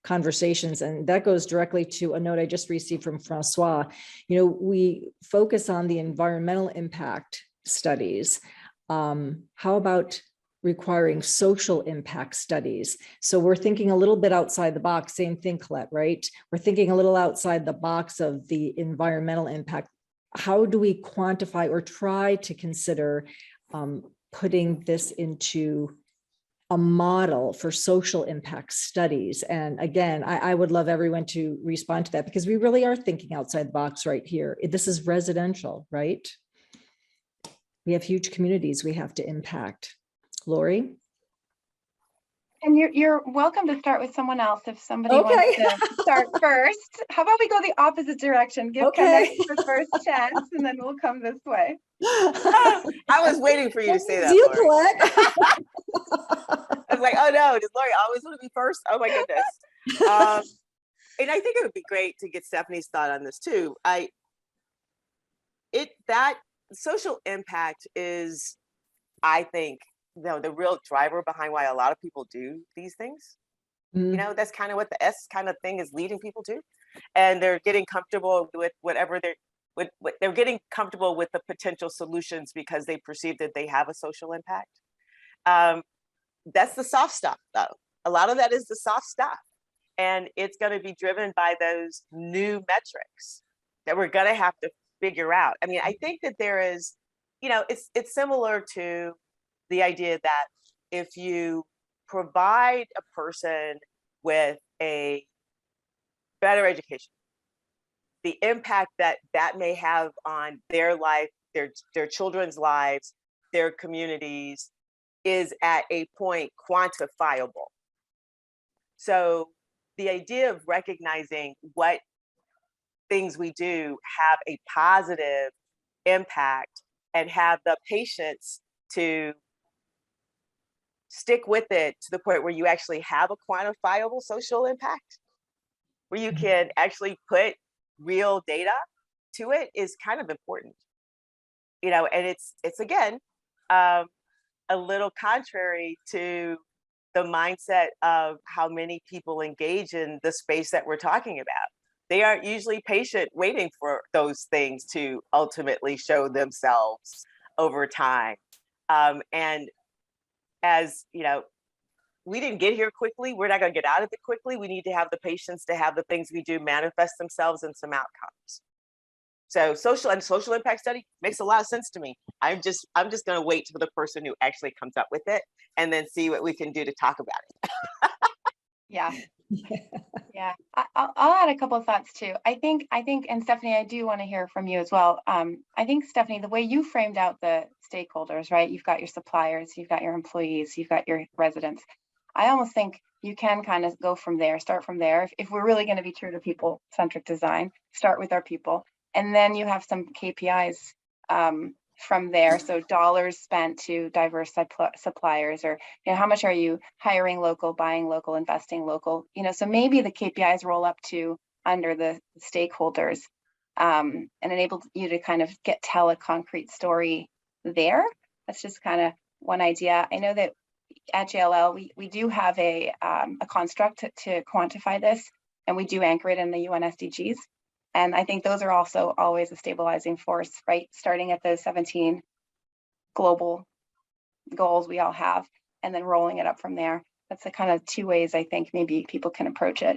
conversations. And that goes directly to a note I just received from Francois. You know, we focus on the environmental impact studies. How about requiring social impact studies? So we're thinking a little bit outside the box, same thing, Colette, right? We're thinking a little outside the box of the environmental impact. How do we quantify or try to consider putting this into a model for social impact studies? And again, I would love everyone to respond to that, because we really are thinking outside the box right here. This is residential, right? We have huge communities we have to impact. Lori? And you're welcome to start with someone else if somebody Okay. wants to start first. How about we go the opposite direction? Give Okay. Connect the first chance, and then we'll come this way. I was waiting for you to say that, Do you, Lori. Colette? I was like, oh no, does Lori always want to be first? Oh my goodness. And I think it would be great to get Stephanie's thought on this too. That social impact is, I think, you know, the real driver behind why a lot of people do these things. Mm. You know, that's kind of what the S kind of thing is leading people to. And they're getting comfortable with whatever they're getting comfortable with the potential solutions because they perceive that they have a social impact. That's the soft stuff though. A lot of that is the soft stuff. And it's going to be driven by those new metrics that we're going to have to figure out. I mean, I think that there is, you know, it's similar to the idea that if you provide a person with a better education, the impact that that may have on their life, their children's lives, their communities is at a point quantifiable. So the idea of recognizing what things we do have a positive impact and have the patience to stick with it to the point where you actually have a quantifiable social impact, where you can actually put real data to it, is kind of important. You know, and it's again a little contrary to the mindset of how many people engage in the space that we're talking about. They aren't usually patient waiting for those things to ultimately show themselves over time. And as you know, we didn't get here quickly. We're not going to get out of it quickly. We need to have the patience to have the things we do manifest themselves in some outcomes. So social impact study makes a lot of sense to me. I'm just going to wait for the person who actually comes up with it and then see what we can do to talk about it. Yeah. Yeah. I'll add a couple of thoughts too. I think, and Stephanie, I do want to hear from you as well. I think, Stephanie, the way you framed out the stakeholders, right? You've got your suppliers, you've got your employees, you've got your residents. I almost think you can kind of go from there, start from there. If we're really going to be true to people-centric design, start with our people. And then you have some KPIs from there. So dollars spent to diverse suppliers, or, you know, how much are you hiring local, buying local, investing local, you know, so maybe the KPIs roll up to under the stakeholders and enable you to kind of tell a concrete story there. That's just kind of one idea. I know that at JLL, we do have a construct to quantify this, and we do anchor it in the UN SDGs. And I think those are also always a stabilizing force, right? Starting at the 17 global goals we all have, and then rolling it up from there. That's the kind of two ways I think maybe people can approach it.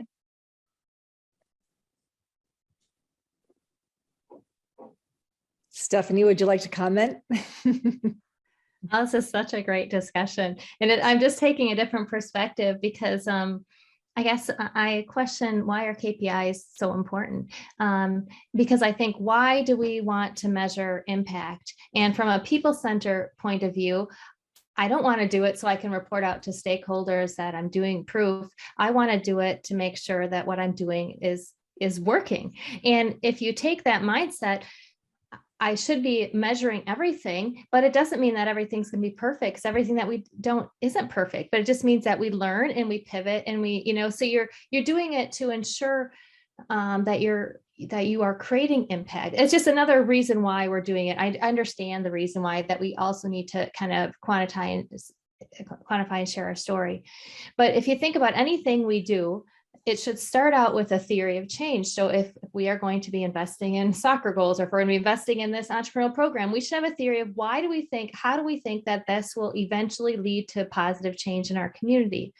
Stephanie, would you like to comment? Oh, this is such a great discussion. And I'm just taking a different perspective because I guess I question, why are KPIs so important? Because I think, why do we want to measure impact? And from a people-centered point of view, I don't want to do it so I can report out to stakeholders that I'm doing proof. I want to do it to make sure that what I'm doing is working. And if you take that mindset, I should be measuring everything, but it doesn't mean that everything's going to be perfect, because everything that we don't isn't perfect, but it just means that we learn and we pivot and we, so you're doing it to ensure that you are creating impact. It's just another reason why we're doing it. I understand the reason why, that we also need to kind of quantify and share our story. But if you think about anything we do, it should start out with a theory of change. So if we are going to be investing in soccer goals, or if we're going to be investing in this entrepreneurial program, we should have a theory of how do we think that this will eventually lead to positive change in our community.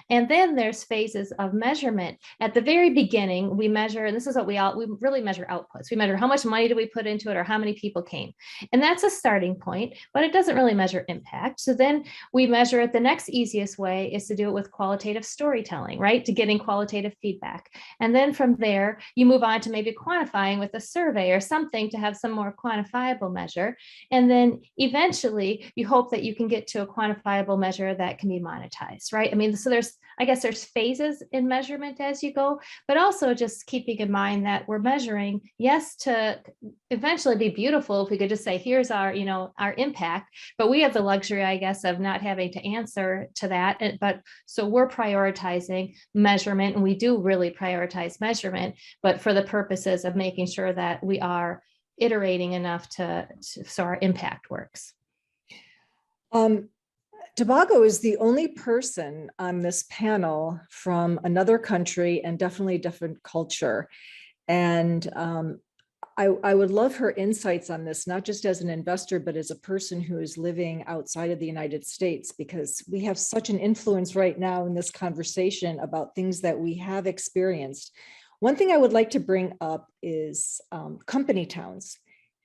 And then there's phases of measurement. At the very beginning, we measure, and this is what we really measure outputs. We measure how much money do we put into it, or how many people came. And that's a starting point, but it doesn't really measure impact. So then we measure it. The next easiest way is to do it with qualitative storytelling, right? To getting qualitative feedback. And then from there, you move on to maybe quantifying with a survey or something to have some more quantifiable measure. And then eventually you hope that you can get to a quantifiable measure that can be monetized, right? I mean, so there's phases in measurement as you go, but also just keeping in mind that we're measuring, yes, to eventually be beautiful. If we could just say, here's our, our impact, but we have the luxury, I guess, of not having to answer to that. But so we're prioritizing measurement, and we do really prioritize measurement, but for the purposes of making sure that we are iterating enough so our impact works. Tobago is the only person on this panel from another country and definitely different culture. And I would love her insights on this, not just as an investor, but as a person who is living outside of the United States, because we have such an influence right now in this conversation about things that we have experienced. One thing I would like to bring up is company towns.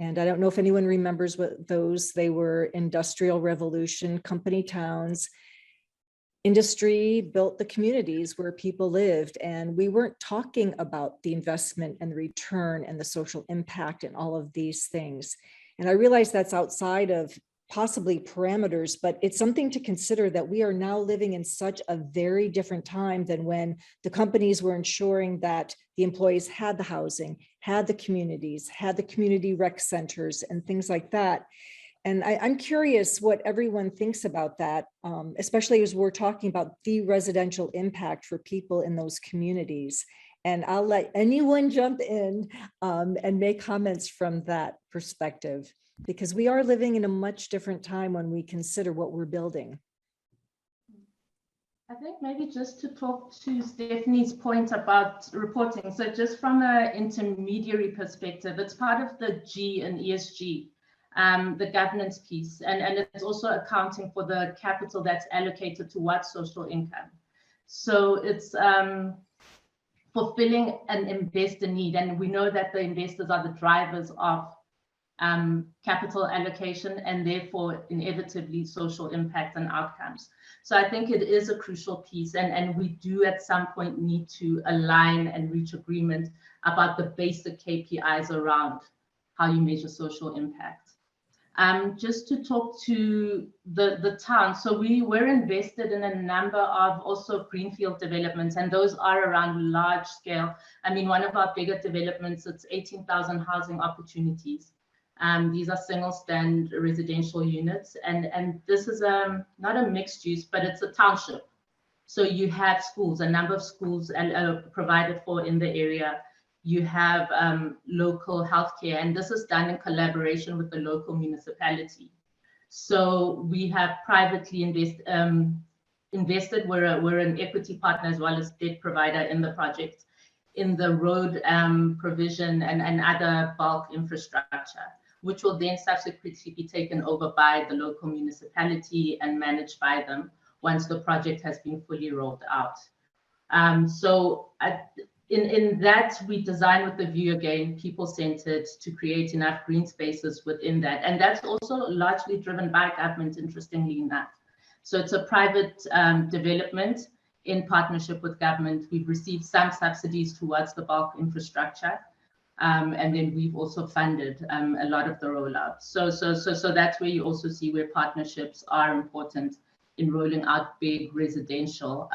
And I don't know if anyone remembers what those, they were industrial revolution, company towns. Industry built the communities where people lived, and we weren't talking about the investment and the return and the social impact and all of these things. And I realize that's outside of possibly parameters, but it's something to consider, that we are now living in such a very different time than when the companies were ensuring that the employees had the housing, had the communities, had the community rec centers and things like that. And I'm curious what everyone thinks about that, especially as we're talking about the residential impact for people in those communities. And I'll let anyone jump in and make comments from that perspective, because we are living in a much different time when we consider what we're building. I think maybe just to talk to Stephanie's point about reporting. So just from an intermediary perspective, it's part of the G in ESG, the governance piece. And it's also accounting for the capital that's allocated to what social income. So it's fulfilling an investor need. And we know that the investors are the drivers of capital allocation, and therefore inevitably social impact and outcomes. So I think it is a crucial piece, and we do at some point need to align and reach agreement about the basic KPIs around how you measure social impact. Just to talk to the town, so we were invested in a number of also greenfield developments, and those are around large scale. I mean, one of our bigger developments, it's 18,000 housing opportunities. These are single stand residential units, and this is not a mixed use, but it's a township. So you have schools, a number of schools provided for in the area. You have local healthcare, and this is done in collaboration with the local municipality. So we have privately invested. We're an equity partner as well as debt provider in the project, in the road provision and other bulk infrastructure. which will then subsequently be taken over by the local municipality and managed by them once the project has been fully rolled out. In that, we design with the view, again, people-centered, to create enough green spaces within that. And that's also largely driven by government, interestingly enough. So it's a private development in partnership with government. We've received some subsidies towards the bulk infrastructure. And then we've also funded a lot of the rollout. So that's where you also see where partnerships are important in rolling out big residential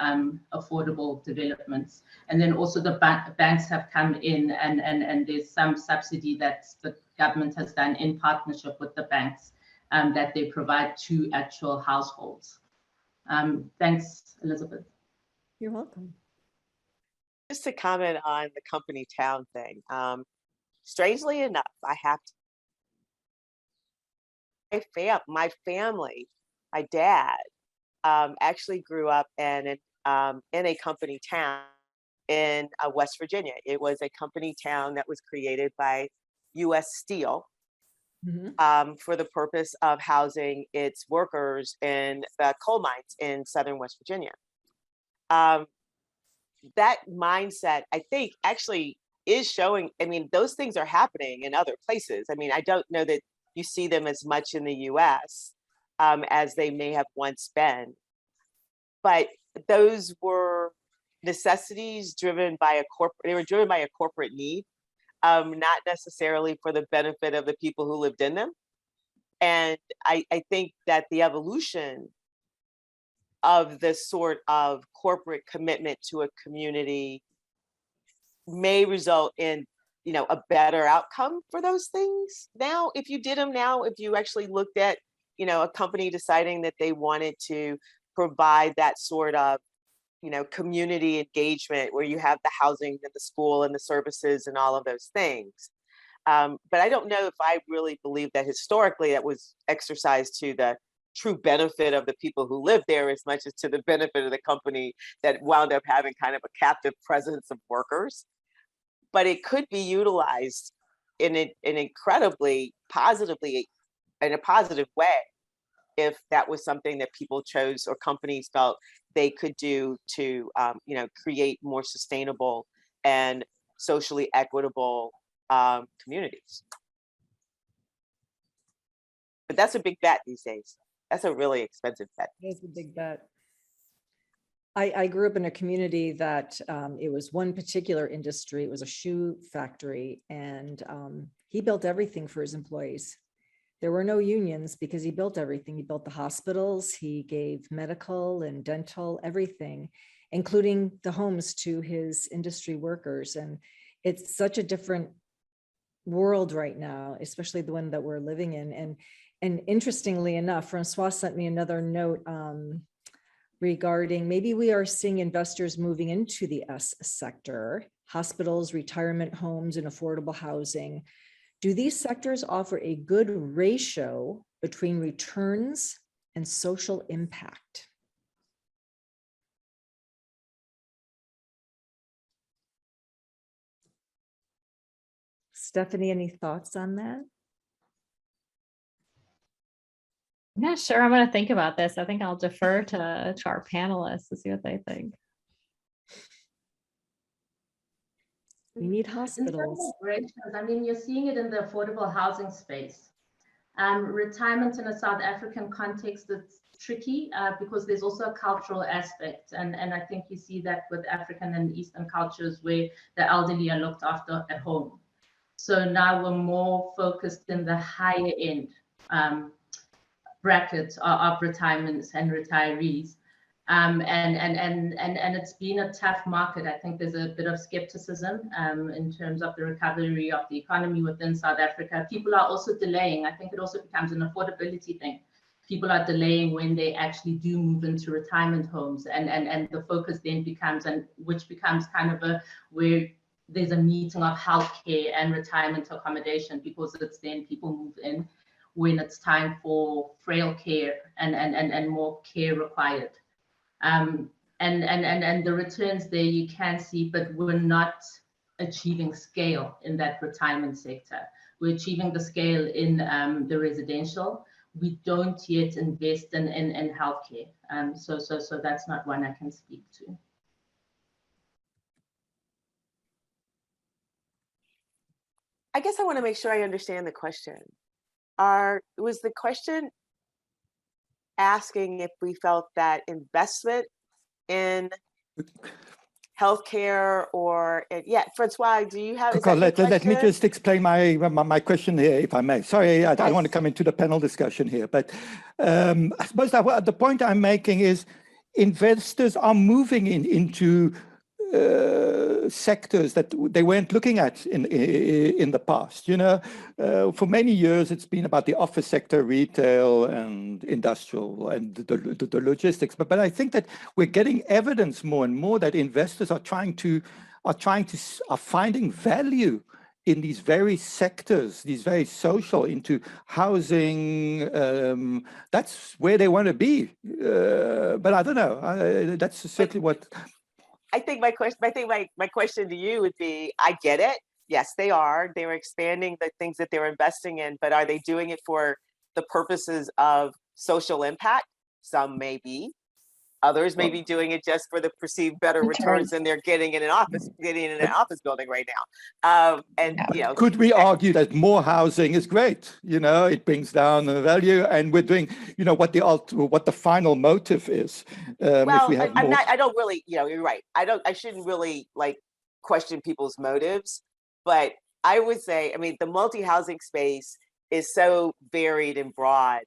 affordable developments. And then also the banks have come in, and there's some subsidy that the government has done in partnership with the banks that they provide to actual households. Thanks, Elizabeth. You're welcome. Just to comment on the company town thing. Strangely enough, I have to, my family, my dad, actually grew up in a company town in West Virginia. It was a company town that was created by U.S. Steel for the purpose of housing its workers in the coal mines in southern West Virginia. That mindset, I think, actually is showing. I mean, those things are happening in other places. I mean, I don't know that you see them as much in the U.S. As they may have once been. But those were necessities driven by a corporate, they were driven by a corporate need, not necessarily for the benefit of the people who lived in them. And I think that the evolution of this sort of corporate commitment to a community may result in, you know, a better outcome for those things. Now, if you did them now, if you actually looked at, you know, a company deciding that they wanted to provide that sort of, you know, community engagement where you have the housing and the school and the services and all of those things. But I don't know if I really believe that historically that was exercised to the true benefit of the people who live there as much as to the benefit of the company that wound up having kind of a captive presence of workers. But it could be utilized in an incredibly positively, in a positive way, if that was something that people chose or companies felt they could do to, you know, create more sustainable and socially equitable communities. But that's a big bet these days. That's a really expensive bet. It's a big bet. I grew up in a community that it was one particular industry. It was a shoe factory, and he built everything for his employees. There were no unions because he built everything. He built the hospitals, he gave medical and dental, everything, including the homes to his industry workers. And it's such a different world right now, especially the one that we're living in. And interestingly enough, Francois sent me another note regarding maybe we are seeing investors moving into the S sector, hospitals, retirement homes, and affordable housing. Do these sectors offer a good ratio between returns and social impact? Stephanie, any thoughts on that? I'm not sure. I'm going to think about this. I think I'll defer to our panelists to see what they think. We need In terms hospitals. of ratios, I mean, you're seeing it in the affordable housing space. Retirement in a South African context is tricky because there's also a cultural aspect. And I think you see that with African and Eastern cultures where the elderly are looked after at home. So now we're more focused in the higher end brackets of retirements and retirees. And it's been a tough market. I think there's a bit of skepticism in terms of the recovery of the economy within South Africa. People are also delaying. I think it also becomes an affordability thing. People are delaying when they actually do move into retirement homes, and the focus then becomes, and which becomes kind of a where there's a meeting of healthcare and retirement accommodation, because it's then people move in when it's time for frail care and more care required. And the returns there you can see, but we're not achieving scale in that retirement sector. We're achieving the scale in the residential. We don't yet invest in healthcare. So that's not one I can speak to. I guess I want to make sure I understand the question. Was the question asking if we felt that investment in healthcare or, yeah, Francois, do you have, let me just explain my question here, if I may. Sorry, I don't want to come into the panel discussion here, but I suppose that the point I'm making is investors are moving into sectors that they weren't looking at in the past. You know, for many years it's been about the office sector, retail and industrial and the logistics. But I think that we're getting evidence more and more that investors are finding value in these very sectors, these very social, into housing. That's where they want to be. But I don't know. That's certainly what. I think my question to you would be, I get it. Yes, they are. They're expanding the things that they're investing in, but are they doing it for the purposes of social impact? Some may be. Others may be doing it just for the perceived better returns than they're getting in an office building right now. You know, could we argue that more housing is great? You know, it brings down the value, and we're doing, you know, what the final motive is. Well, I don't really, you know, you're right. I shouldn't really like question people's motives, but I would say, I mean, the multi-housing space is so varied and broad.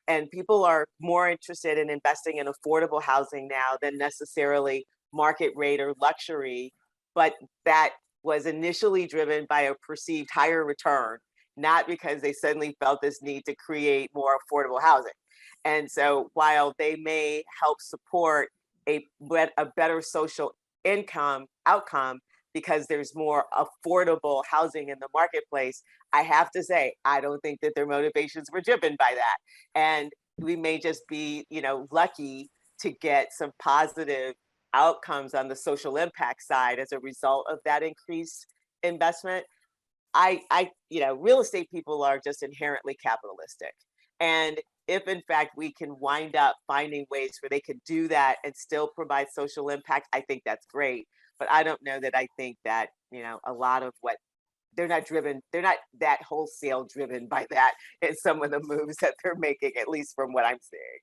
And people are more interested in investing in affordable housing now than necessarily market rate or luxury. But that was initially driven by a perceived higher return, not because they suddenly felt this need to create more affordable housing. And so while they may help support a better social outcome, because there's more affordable housing in the marketplace, I have to say, I don't think that their motivations were driven by that. And we may just be, you know, lucky to get some positive outcomes on the social impact side as a result of that increased investment. You know, real estate people are just inherently capitalistic. And if in fact we can wind up finding ways where they can do that and still provide social impact, I think that's great. But I don't know that I think that, you know, a lot of what they're not that wholesale driven by that in some of the moves that they're making, at least from what I'm seeing.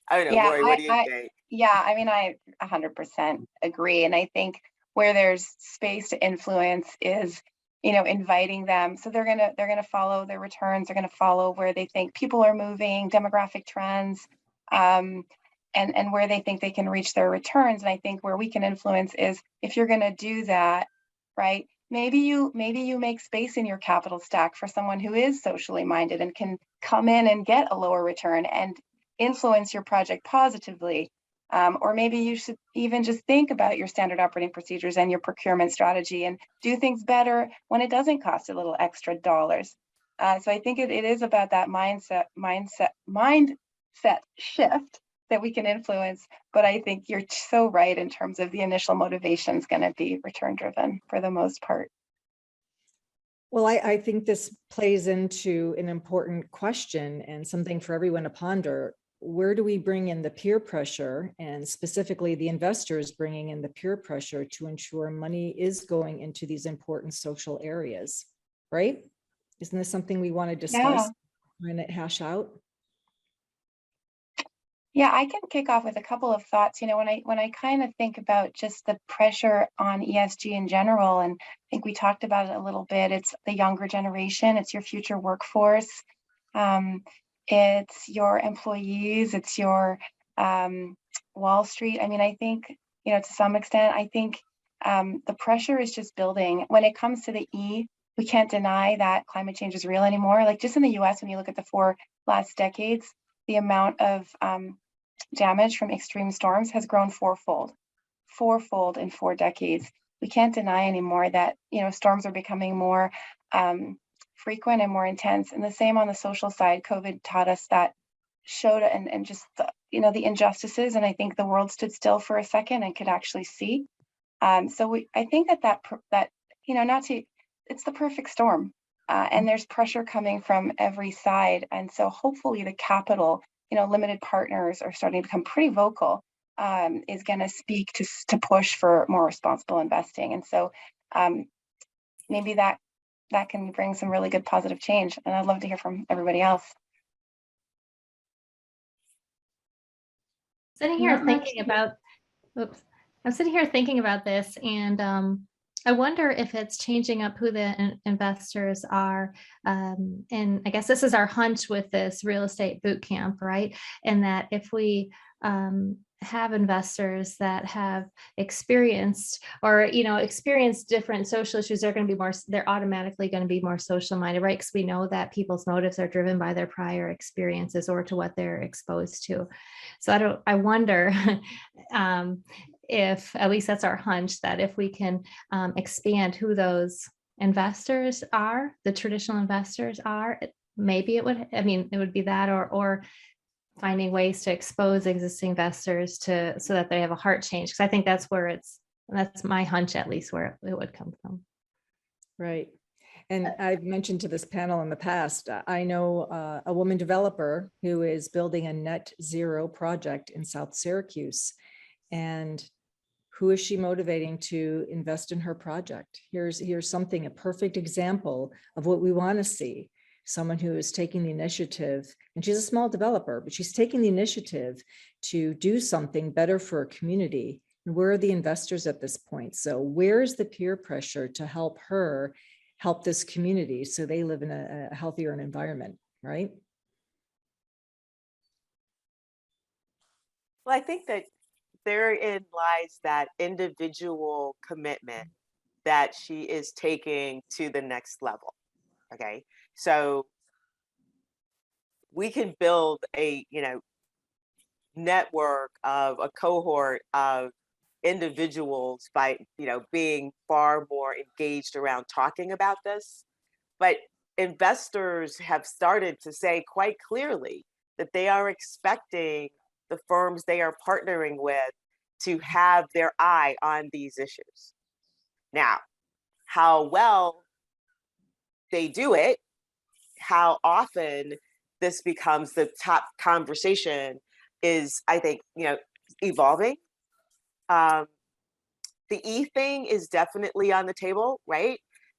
I don't know, Lori, what do you think? Yeah, I mean, I 100% agree. And I think where there's space to influence is, you know, inviting them. So they're gonna follow their returns. They're gonna follow where they think people are moving, demographic trends, and where they think they can reach their returns. And I think where we can influence is if you're gonna do that, right? Maybe you make space in your capital stack for someone who is socially minded and can come in and get a lower return and influence your project positively. Or maybe you should even just think about your standard operating procedures and your procurement strategy and do things better when it doesn't cost a little extra dollars. So I think it is about that mindset shift that we can influence. But I think you're so right in terms of the initial motivation is going to be return driven for the most part. Well, I think this plays into an important question and something for everyone to ponder. Where do we bring in the peer pressure, and specifically the investors bringing in the peer pressure to ensure money is going into these important social areas, right? Isn't this something we want to discuss and hash out? Yeah, I can kick off with a couple of thoughts. You know, when I kind of think about just the pressure on ESG in general, and I think we talked about it a little bit, it's the younger generation, it's your future workforce, it's your employees, it's your Wall Street. I mean, I think, you know, to some extent, I think the pressure is just building. When it comes to the E, we can't deny that climate change is real anymore. Like just in the US, when you look at the 4 last decades, the amount of damage from extreme storms has grown fourfold in 4 decades. We can't deny anymore that, you know, storms are becoming more frequent and more intense. And the same on the social side. COVID taught us that, showed and just you know, the injustices. And I think the world stood still for a second and could actually see. So I think that it's the perfect storm. And there's pressure coming from every side. And so hopefully the capital, limited partners are starting to become pretty vocal, is going to speak to push for more responsible investing. And so maybe that can bring some really good positive change. And I'd love to hear from everybody else. Sitting here thinking about, I'm sitting here thinking about this, and I wonder if it's changing up who the investors are. And I guess this is our hunch with this real estate boot camp, right? And that if we have investors that have experienced different social issues, they're automatically going to be more social minded, right? Because we know that people's motives are driven by their prior experiences or to what they're exposed to. So I wonder if, at least that's our hunch, that if we can expand who those investors are, the traditional investors are, maybe it would be that, or finding ways to expose existing investors so that they have a heart change. Because I think that's my hunch, at least, where it would come from. Right. And I've mentioned to this panel in the past, I know a woman developer who is building a net zero project in South Syracuse. And who is she motivating to invest in her project? Here's a perfect example of what we want to see. Someone who is taking the initiative, and she's a small developer, but she's taking the initiative to do something better for a community. And where are the investors at this point? So where's the peer pressure to help her help this community so they live in a healthier environment, right? Well, I think that therein lies that individual commitment that she is taking to the next level. Okay, so we can build a network of a cohort of individuals by being far more engaged around talking about this, but investors have started to say quite clearly that they are expecting the firms they are partnering with to have their eye on these issues. Now, how well they do it, how often this becomes the top conversation is, I think, evolving. The E thing is definitely on the table, right?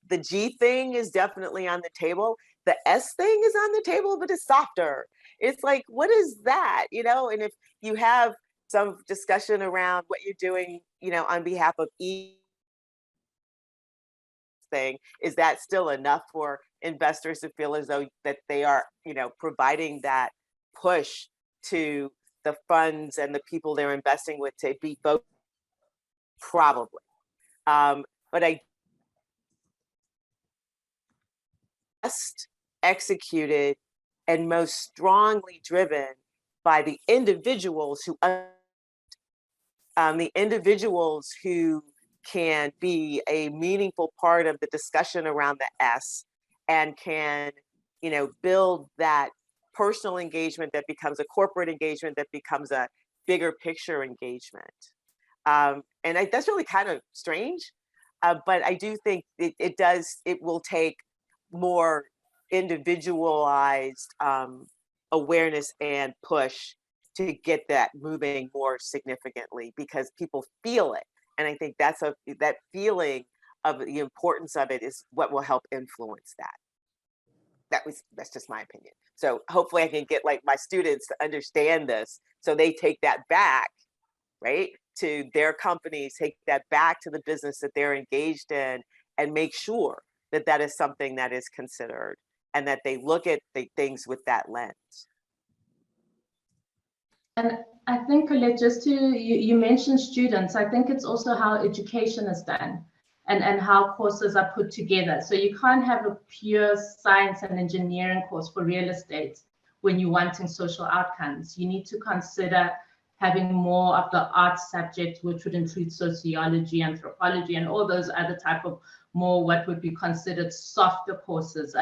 The G thing is definitely on the table. The S thing is on the table, but it's softer. It's like, what is that? And if you have some discussion around what you're doing, on behalf of E thing, is that still enough for investors to feel as though that they are, providing that push to the funds and the people they're investing with to be voted? Probably. But I best executed and most strongly driven by the individuals who can be a meaningful part of the discussion around the S, and can, build that personal engagement that becomes a corporate engagement that becomes a bigger picture engagement. And that's really kind of strange, but I do think it will take more individualized awareness and push to get that moving more significantly, because people feel it. And I think that feeling of the importance of it is what will help influence that. That's just my opinion. So hopefully I can get my students to understand this, so they take that back, right, to their companies, take that back to the business that they're engaged in, and make sure that is something that is considered, and that they look at things with that lens. And I think, Colette, just you mentioned students, I think it's also how education is done and how courses are put together. So you can't have a pure science and engineering course for real estate when you're wanting social outcomes. You need to consider having more of the arts subject, which would include sociology, anthropology, and all those other type of more what would be considered softer courses.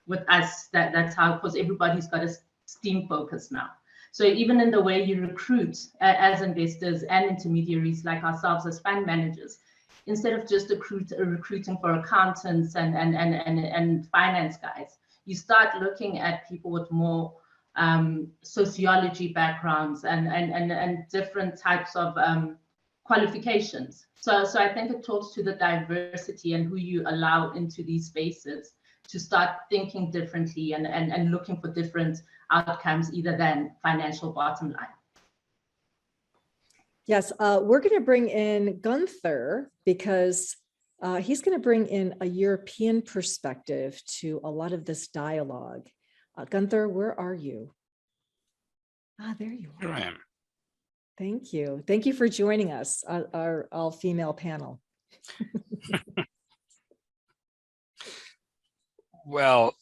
With us, that's how, because everybody's got a STEAM focus now. So even in the way you recruit as investors and intermediaries like ourselves as fund managers, instead of just recruiting for accountants and finance guys. You start looking at people with more sociology backgrounds and different types of qualifications. So I think it talks to the diversity and who you allow into these spaces to start thinking differently and looking for different outcomes other than financial bottom line. Yes, we're going to bring in Gunther because he's going to bring in a European perspective to a lot of this dialogue. Gunther, where are you? Ah, there you are. Here I am. Thank you. Thank you for joining us, our all-female panel. Well,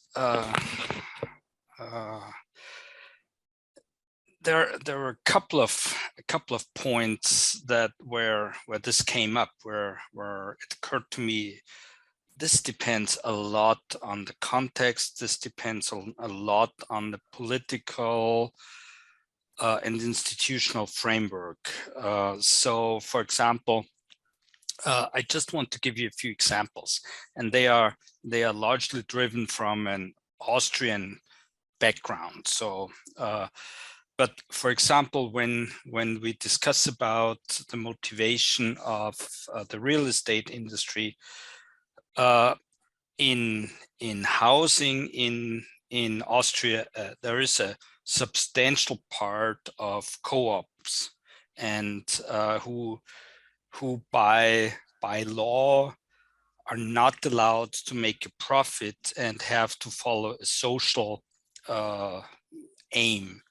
there were a couple of points that where this came up, where it occurred to me, this depends a lot on the context. This depends a lot on the political and institutional framework. So, for example, I just want to give you a few examples, and they are largely driven from an Austrian background. So, but for example, when we discuss about the motivation of the real estate industry in housing in Austria, there is a substantial part of co-ops, and who by law are not allowed to make a profit and have to follow a social aim.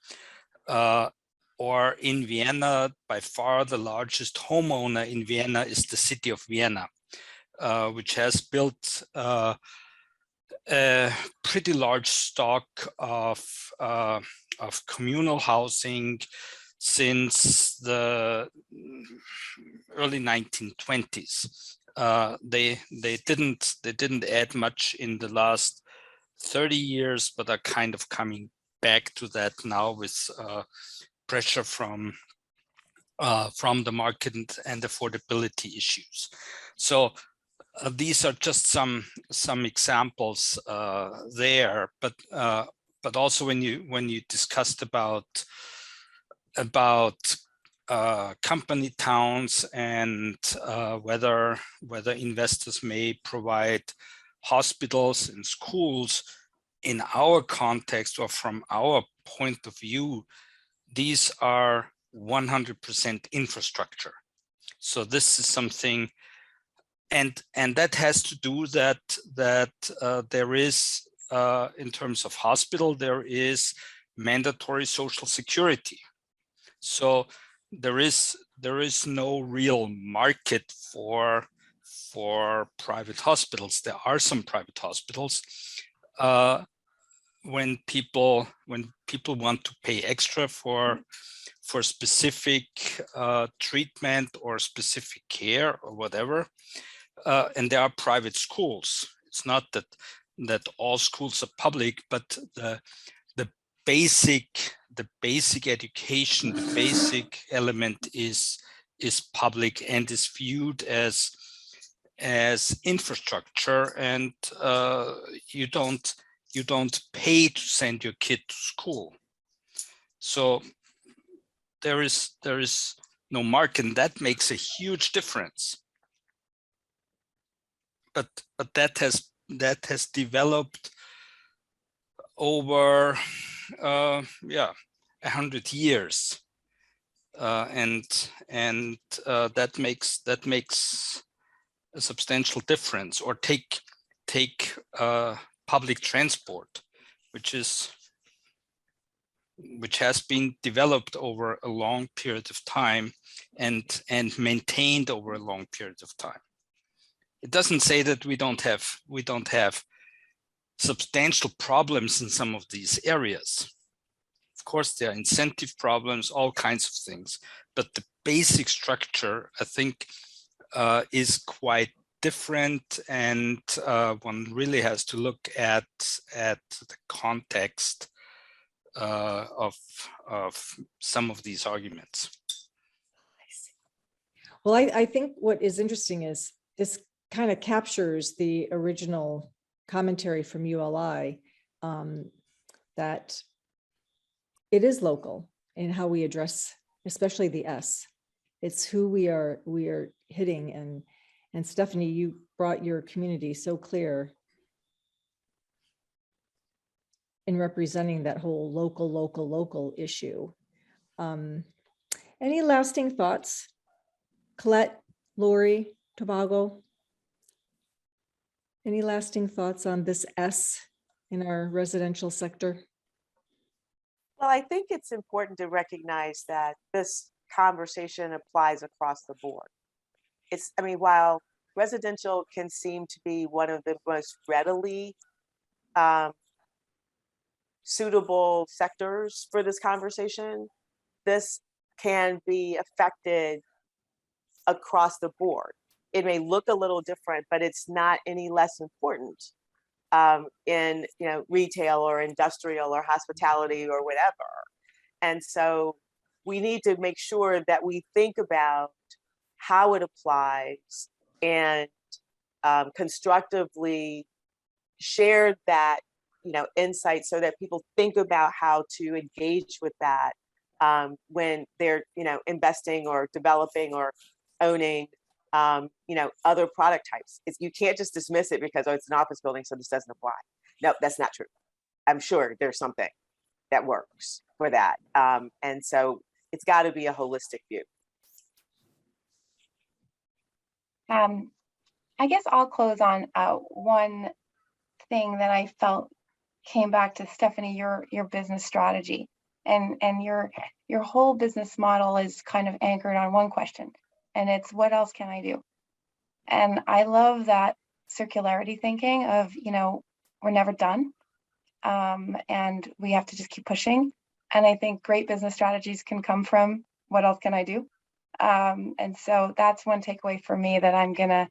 Or in Vienna, by far the largest homeowner in Vienna is the city of Vienna, which has built a pretty large stock of communal housing since the early 1920s. They didn't add much in the last 30 years, but are kind of coming back to that now with pressure from the market and affordability issues. So these are just some examples there, but also when you discussed about company towns and whether investors may provide hospitals and schools, in our context or from our point of view, these are 100% infrastructure. So this is something, and that has to do that there is in terms of hospital, there is mandatory social security. So there is no real market for private hospitals. There are some private hospitals. When people want to pay extra for specific treatment or specific care or whatever, and there are private schools. It's not that all schools are public, but the basic education, the basic element is public and is viewed as infrastructure, and you don't pay to send your kid to school. So there is no market, and that makes a huge difference. But that has developed over 100 years, and that makes a substantial difference. Or take public transport, which has been developed over a long period of time and maintained over a long period of time. It doesn't say that we don't have substantial problems in some of these areas. Of course, there are incentive problems, all kinds of things, but the basic structure, I think, is quite different, and one really has to look at the context of some of these arguments. Well, I think what is interesting is this kind of captures the original commentary from ULI, that it is local in how we address, especially the S. It's who we are hitting. And Stephanie, you brought your community so clear in representing that whole local issue. Any lasting thoughts? Colette, Lori, Tobago? Any lasting thoughts on this S in our residential sector? Well, I think it's important to recognize that this conversation applies across the board. I mean, while residential can seem to be one of the most readily suitable sectors for this conversation, this can be affected across the board. It may look a little different, but it's not any less important in retail or industrial or hospitality or whatever. And so we need to make sure that we think about how it applies and constructively share that insight so that people think about how to engage with that when they're investing or developing or owning other product types. You can't just dismiss it because it's an office building, so this doesn't apply. No, that's not true. I'm sure there's something that works for that. And so it's got to be a holistic view. I guess I'll close on one thing that I felt came back to Stephanie, your business strategy, and your whole business model is kind of anchored on one question, and it's what else can I do? And I love that circularity thinking of we're never done, and we have to just keep pushing. And I think great business strategies can come from what else can I do? And so that's one takeaway for me that I'm gonna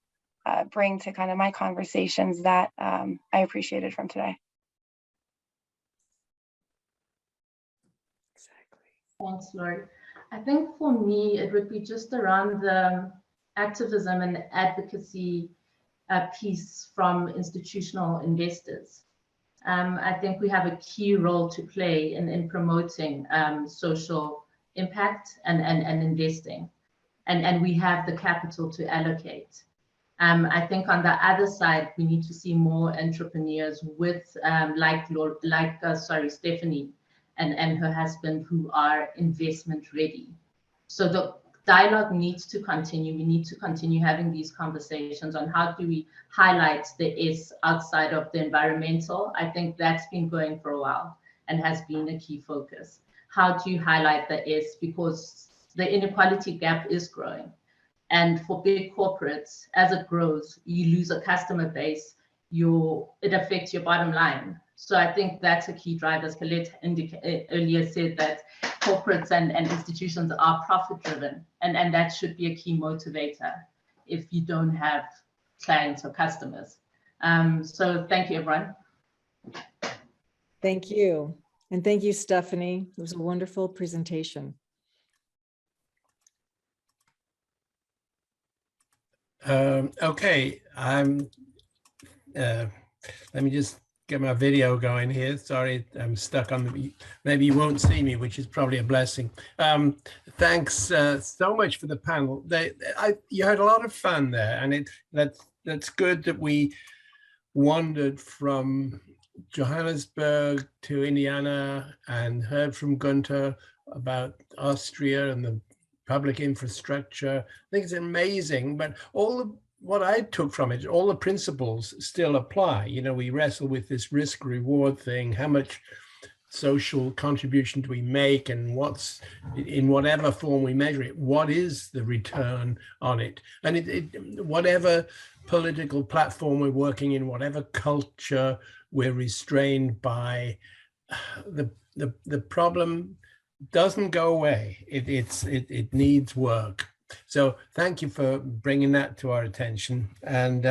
bring to kind of my conversations that I appreciated from today. Thanks, Lori. I think for me, it would be just around the activism and advocacy piece from institutional investors. I think we have a key role to play in promoting social impact and investing. And we have the capital to allocate. I think on the other side, we need to see more entrepreneurs with Stephanie and her husband who are investment ready. So the dialogue needs to continue. We need to continue having these conversations on how do we highlight the S outside of the environmental. I think that's been going for a while and has been a key focus. How do you highlight the S? Because the inequality gap is growing. And for big corporates, as it grows, you lose a customer base, it affects your bottom line. So I think that's a key driver. As Colette earlier said, that corporates and institutions are profit driven, and that should be a key motivator if you don't have clients or customers. So thank you, everyone. Thank you. And thank you, Stephanie. It was a wonderful presentation. Okay, let me just get my video going here. Sorry, I'm stuck on the, maybe you won't see me, which is probably a blessing. Thanks so much for the panel. You had a lot of fun there, and that's good that we wandered from Johannesburg to Indiana and heard from Gunther about Austria and the public infrastructure. I think it's amazing, but what I took from it, all the principles still apply. We wrestle with this risk reward thing. How much social contribution do we make, and what's, in whatever form we measure it, what is the return on it? And whatever political platform we're working in, whatever culture we're restrained by, the problem doesn't go away. It needs work. So thank you for bringing that to our attention. And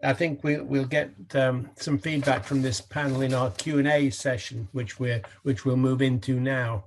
I think we'll get some feedback from this panel in our Q&A session, which we'll move into now.